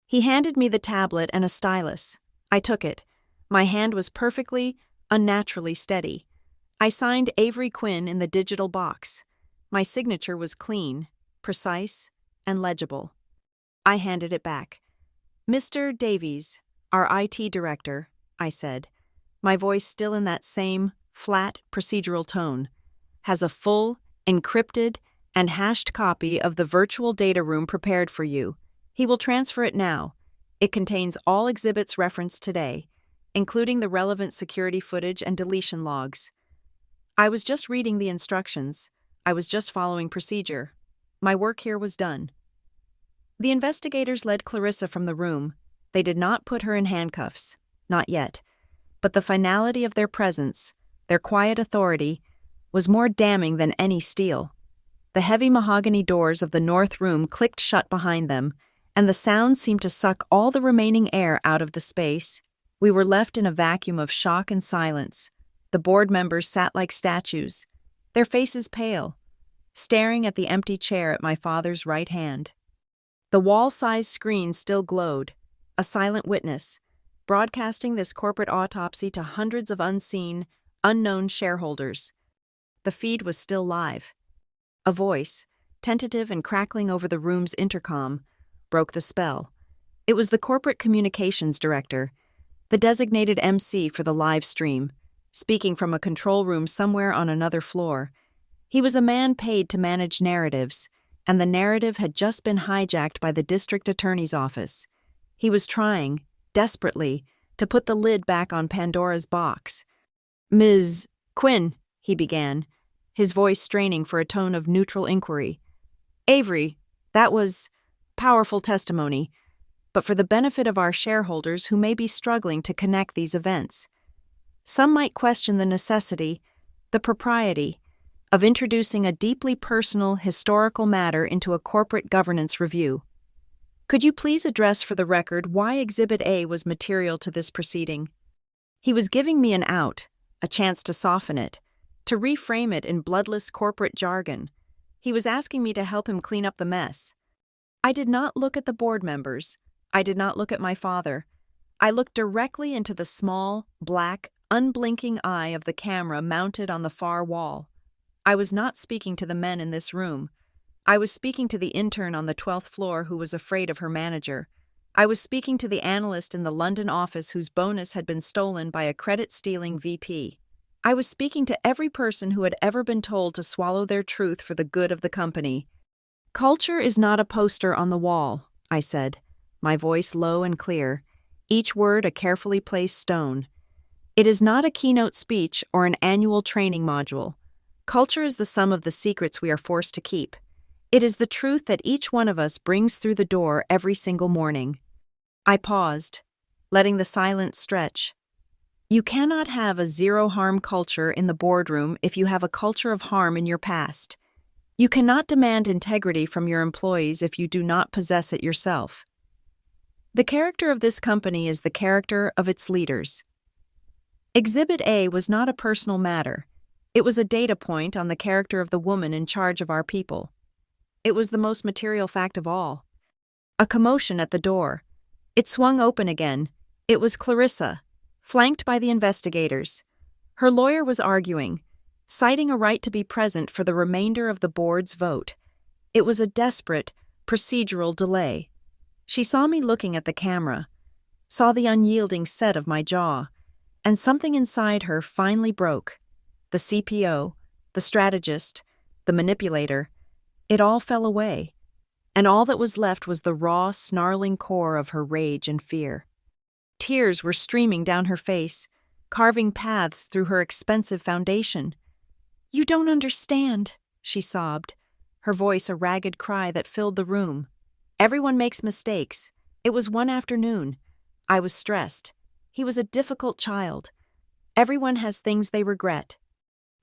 He handed me the tablet and a stylus. I took it. My hand was perfectly, unnaturally steady. I signed Avery Quinn in the digital box. My signature was clean, precise, and legible. I handed it back. "Mr. Davies, our IT director," I said, my voice still in that same flat, procedural tone, "has a full, encrypted, and hashed copy of the virtual data room prepared for you. He will transfer it now. It contains all exhibits referenced today, including the relevant security footage and deletion logs." I was just reading the instructions. I was just following procedure. My work here was done. The investigators led Clarissa from the room. They did not put her in handcuffs, not yet. But the finality of their presence, their quiet authority, was more damning than any steel. The heavy mahogany doors of the north room clicked shut behind them, and the sound seemed to suck all the remaining air out of the space. We were left in a vacuum of shock and silence. The board members sat like statues, their faces pale, staring at the empty chair at my father's right hand. The wall-sized screen still glowed, a silent witness, broadcasting this corporate autopsy to hundreds of unseen, unknown shareholders. The feed was still live. A voice, tentative and crackling over the room's intercom, broke the spell. It was the corporate communications director, the designated MC for the live stream, speaking from a control room somewhere on another floor. He was a man paid to manage narratives, and the narrative had just been hijacked by the district attorney's office. He was trying, desperately, to put the lid back on Pandora's box. "Ms. Quinn," he began, his voice straining for a tone of neutral inquiry. "Avery, that was powerful testimony, but for the benefit of our shareholders who may be struggling to connect these events. Some might question the necessity, the propriety, of introducing a deeply personal, historical matter into a corporate governance review. Could you please address for the record why Exhibit A was material to this proceeding?" He was giving me an out, a chance to soften it, to reframe it in bloodless corporate jargon. He was asking me to help him clean up the mess. I did not look at the board members. I did not look at my father. I looked directly into the small, black, unblinking eye of the camera mounted on the far wall. I was not speaking to the men in this room. I was speaking to the intern on the 12th floor who was afraid of her manager. I was speaking to the analyst in the London office whose bonus had been stolen by a credit-stealing VP. I was speaking to every person who had ever been told to swallow their truth for the good of the company. "Culture is not a poster on the wall," I said, my voice low and clear, each word a carefully placed stone. It is not a keynote speech or an annual training module. Culture is the sum of the secrets we are forced to keep. It is the truth that each one of us brings through the door every single morning. I paused, letting the silence stretch. You cannot have a zero-harm culture in the boardroom if you have a culture of harm in your past. You cannot demand integrity from your employees if you do not possess it yourself. The character of this company is the character of its leaders. Exhibit A was not a personal matter. It was a data point on the character of the woman in charge of our people. It was the most material fact of all. A commotion at the door. It swung open again. It was Clarissa, flanked by the investigators. Her lawyer was arguing, citing a right to be present for the remainder of the board's vote. It was a desperate, procedural delay. She saw me looking at the camera, saw the unyielding set of my jaw, and something inside her finally broke. The CPO, the strategist, the manipulator, it all fell away, and all that was left was the raw, snarling core of her rage and fear. Tears were streaming down her face, carving paths through her expensive foundation. "You don't understand," she sobbed, her voice a ragged cry that filled the room. Everyone makes mistakes. It was one afternoon. I was stressed. He was a difficult child. Everyone has things they regret.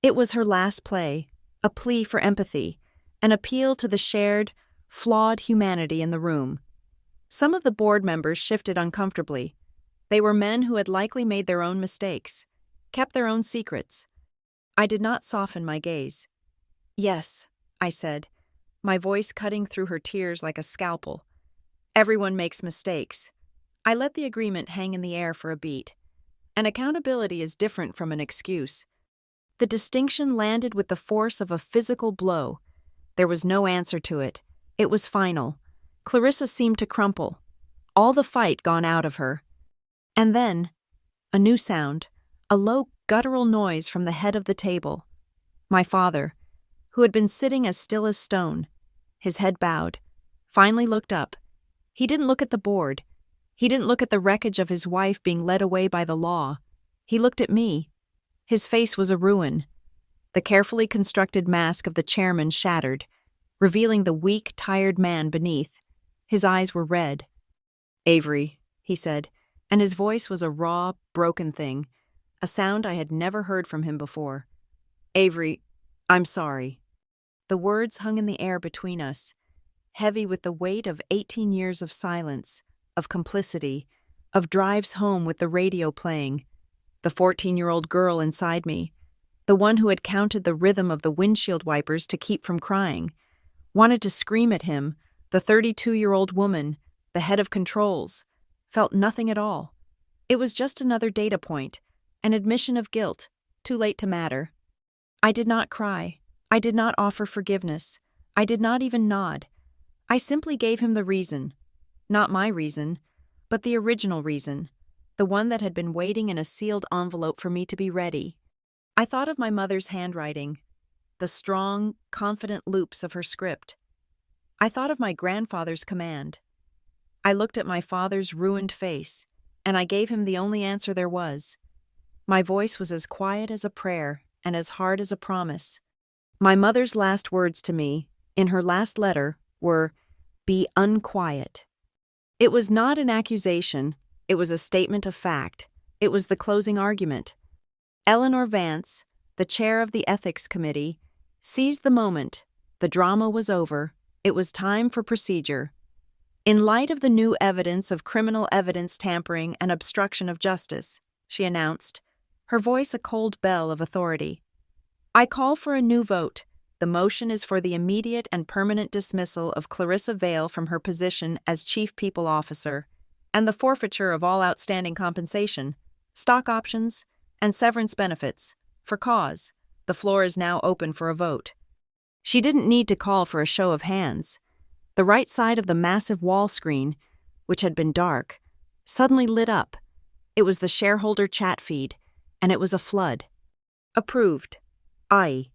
It was her last play, a plea for empathy, an appeal to the shared, flawed humanity in the room. Some of the board members shifted uncomfortably. They were men who had likely made their own mistakes, kept their own secrets. I did not soften my gaze. "Yes," I said, my voice cutting through her tears like a scalpel. "Everyone makes mistakes." I let the agreement hang in the air for a beat. An accountability is different from an excuse. The distinction landed with the force of a physical blow. There was no answer to it. It was final. Clarissa seemed to crumple, all the fight gone out of her. And then, a new sound, a low guttural noise from the head of the table. My father, who had been sitting as still as stone, his head bowed, finally looked up. He didn't look at the board. He didn't look at the wreckage of his wife being led away by the law. He looked at me. His face was a ruin. The carefully constructed mask of the chairman shattered, revealing the weak, tired man beneath. His eyes were red. "Avery," he said, and his voice was a raw, broken thing, a sound I had never heard from him before. "Avery, I'm sorry." The words hung in the air between us, heavy with the weight of 18 years of silence, of complicity, of drives home with the radio playing. The 14-year-old girl inside me, the one who had counted the rhythm of the windshield wipers to keep from crying, wanted to scream at him. The 32-year-old woman, the head of controls, felt nothing at all. It was just another data point, an admission of guilt, too late to matter. I did not cry. I did not offer forgiveness. I did not even nod. I simply gave him the reason. Not my reason, but the original reason, the one that had been waiting in a sealed envelope for me to be ready. I thought of my mother's handwriting, the strong, confident loops of her script. I thought of my grandfather's command. I looked at my father's ruined face, and I gave him the only answer there was. My voice was as quiet as a prayer and as hard as a promise. My mother's last words to me, in her last letter, were, "Be unquiet." It was not an accusation. It was a statement of fact. It was the closing argument. Eleanor Vance, the chair of the Ethics Committee, seized the moment. The drama was over. It was time for procedure. "In light of the new evidence of criminal evidence tampering and obstruction of justice," she announced, her voice a cold bell of authority, "I call for a new vote. The motion is for the immediate and permanent dismissal of Clarissa Vale from her position as Chief People Officer, and the forfeiture of all outstanding compensation, stock options, and severance benefits, for cause. The floor is now open for a vote." She didn't need to call for a show of hands. The right side of the massive wall screen, which had been dark, suddenly lit up. It was the shareholder chat feed, and it was a flood. "Approved. Aye.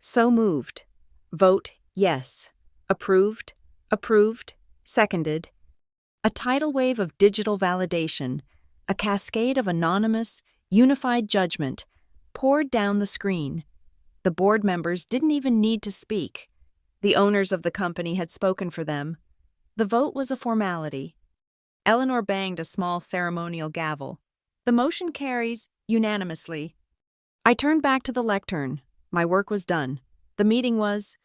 So moved. Vote yes. Approved. Approved. Seconded." A tidal wave of digital validation, a cascade of anonymous, unified judgment, poured down the screen. The board members didn't even need to speak. The owners of the company had spoken for them. The vote was a formality. Eleanor banged a small ceremonial gavel. The motion carries unanimously. I turned back to the lectern. My work was done. The meeting was,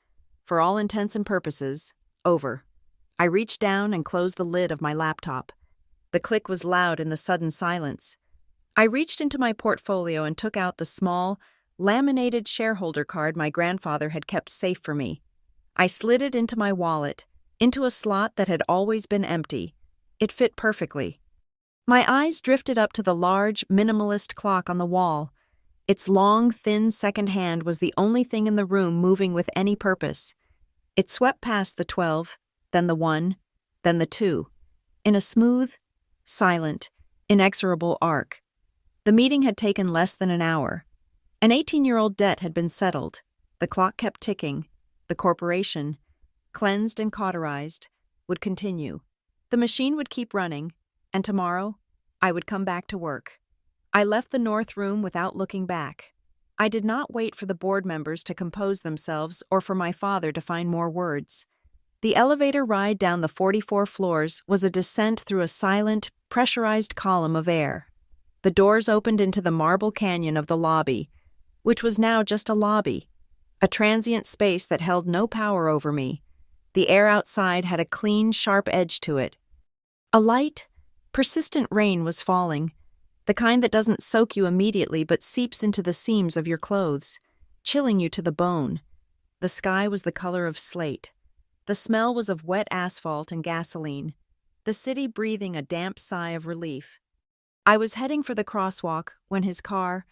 for all intents and purposes, over. I reached down and closed the lid of my laptop. The click was loud in the sudden silence. I reached into my portfolio and took out the small, laminated shareholder card my grandfather had kept safe for me. I slid it into my wallet, into a slot that had always been empty. It fit perfectly. My eyes drifted up to the large, minimalist clock on the wall. Its long, thin second hand was the only thing in the room moving with any purpose. It swept past the 12, then the 1, then the 2, in a smooth, silent, inexorable arc. The meeting had taken less than an hour. An 18-year-old debt had been settled. The clock kept ticking. The corporation, cleansed and cauterized, would continue. The machine would keep running, and tomorrow, I would come back to work. I left the north room without looking back. I did not wait for the board members to compose themselves or for my father to find more words. The elevator ride down the 44 floors was a descent through a silent, pressurized column of air. The doors opened into the marble canyon of the lobby, which was now just a lobby, a transient space that held no power over me. The air outside had a clean, sharp edge to it. A light, persistent rain was falling, the kind that doesn't soak you immediately but seeps into the seams of your clothes, chilling you to the bone. The sky was the color of slate. The smell was of wet asphalt and gasoline, the city breathing a damp sigh of relief. I was heading for the crosswalk when his car,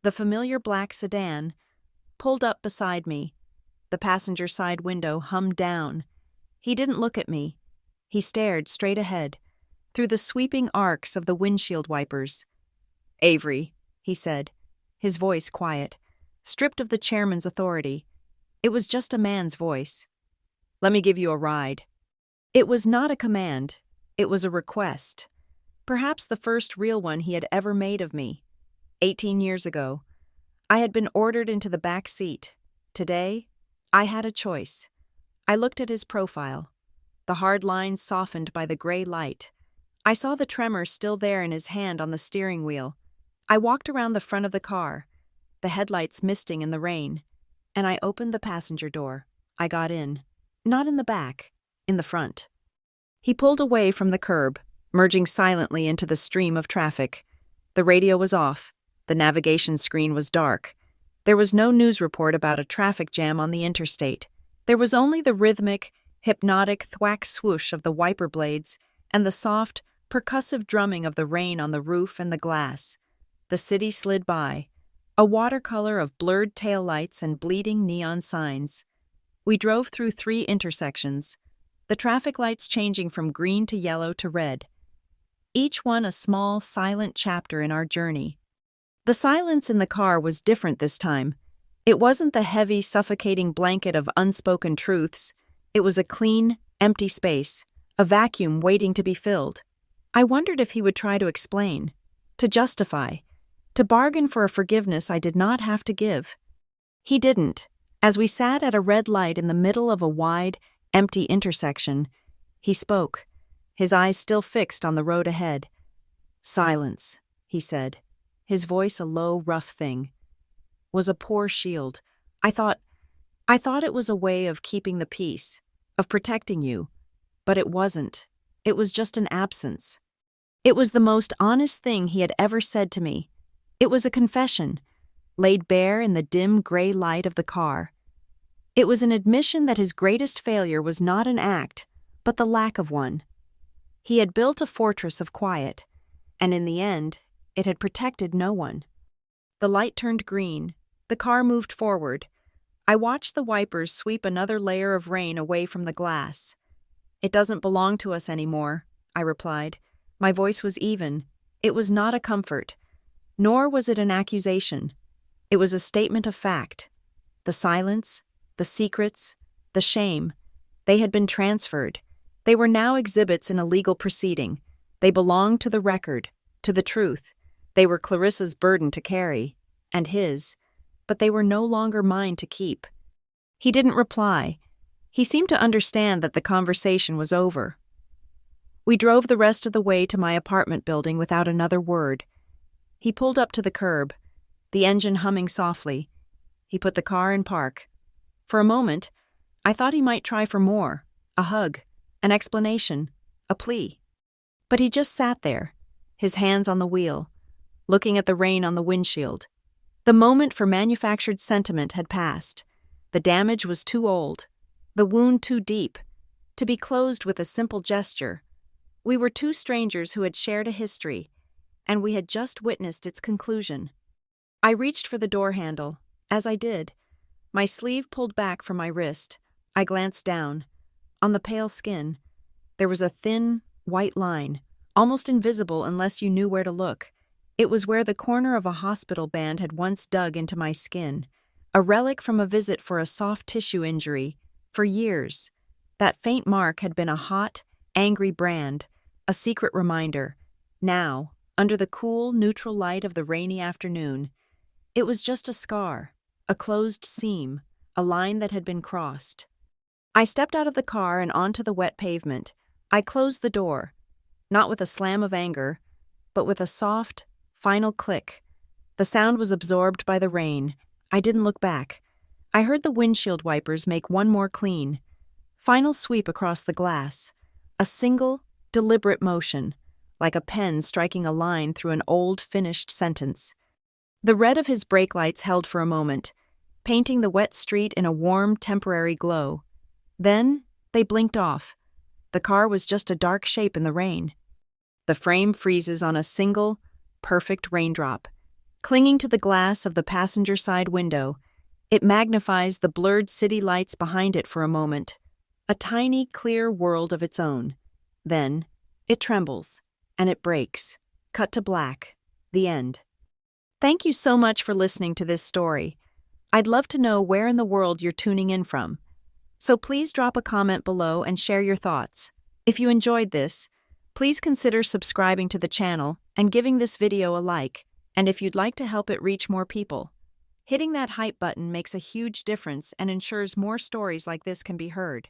the familiar black sedan, pulled up beside me. The passenger side window hummed down. He didn't look at me. He stared straight ahead, through the sweeping arcs of the windshield wipers. "Avery," he said, his voice quiet, stripped of the chairman's authority. It was just a man's voice. "Let me give you a ride." It was not a command. It was a request. Perhaps the first real one he had ever made of me. 18 years ago, I had been ordered into the back seat. Today, I had a choice. I looked at his profile. The hard lines softened by the gray light. I saw the tremor still there in his hand on the steering wheel. I walked around the front of the car, the headlights misting in the rain, and I opened the passenger door. I got in. Not in the back, in the front. He pulled away from the curb, merging silently into the stream of traffic. The radio was off. The navigation screen was dark. There was no news report about a traffic jam on the interstate. There was only the rhythmic, hypnotic thwack swoosh of the wiper blades and the soft, percussive drumming of the rain on the roof and the glass. The city slid by, a watercolor of blurred taillights and bleeding neon signs. We drove through 3 intersections, the traffic lights changing from green to yellow to red. Each one a small, silent chapter in our journey. The silence in the car was different this time. It wasn't the heavy, suffocating blanket of unspoken truths. It was a clean, empty space, a vacuum waiting to be filled. I wondered if he would try to explain, to justify, to bargain for a forgiveness I did not have to give. He didn't. As we sat at a red light in the middle of a wide, empty intersection, he spoke, his eyes still fixed on the road ahead. "Silence," he said, his voice a low, rough thing. Was a poor shield. I thought it was a way of keeping the peace, of protecting you. But it wasn't. It was just an absence. It was the most honest thing he had ever said to me. It was a confession, laid bare in the dim gray light of the car. It was an admission that his greatest failure was not an act, but the lack of one. He had built a fortress of quiet, and in the end, it had protected no one. The light turned green. The car moved forward. I watched the wipers sweep another layer of rain away from the glass. "It doesn't belong to us anymore," I replied. My voice was even. It was not a comfort, nor was it an accusation. It was a statement of fact. The silence, the secrets, the shame, they had been transferred. They were now exhibits in a legal proceeding. They belonged to the record, to the truth. They were Clarissa's burden to carry, and his, but they were no longer mine to keep. He didn't reply. He seemed to understand that the conversation was over. We drove the rest of the way to my apartment building without another word. He pulled up to the curb, the engine humming softly. He put the car in park. For a moment, I thought he might try for more, a hug, an explanation, a plea. But he just sat there, his hands on the wheel, looking at the rain on the windshield. The moment for manufactured sentiment had passed. The damage was too old, the wound too deep, to be closed with a simple gesture. We were two strangers who had shared a history, and we had just witnessed its conclusion. I reached for the door handle. As I did, my sleeve pulled back from my wrist. I glanced down. On the pale skin, there was a thin, white line, almost invisible unless you knew where to look. It was where the corner of a hospital band had once dug into my skin, a relic from a visit for a soft tissue injury. For years, that faint mark had been a hot, angry brand, a secret reminder. Now, under the cool, neutral light of the rainy afternoon, it was just a scar, a closed seam, a line that had been crossed. I stepped out of the car and onto the wet pavement. I closed the door, not with a slam of anger, but with a soft, final click. The sound was absorbed by the rain. I didn't look back. I heard the windshield wipers make one more clean, final sweep across the glass. A single, deliberate motion, like a pen striking a line through an old, finished sentence. The red of his brake lights held for a moment, painting the wet street in a warm, temporary glow. Then, they blinked off. The car was just a dark shape in the rain. The frame freezes on a single, perfect raindrop. Clinging to the glass of the passenger side window, it magnifies the blurred city lights behind it for a moment. A tiny, clear world of its own. Then, it trembles, and it breaks. Cut to black. The end. Thank you so much for listening to this story. I'd love to know where in the world you're tuning in from. So please drop a comment below and share your thoughts. If you enjoyed this, please consider subscribing to the channel and giving this video a like. And if you'd like to help it reach more people, hitting that hype button makes a huge difference and ensures more stories like this can be heard.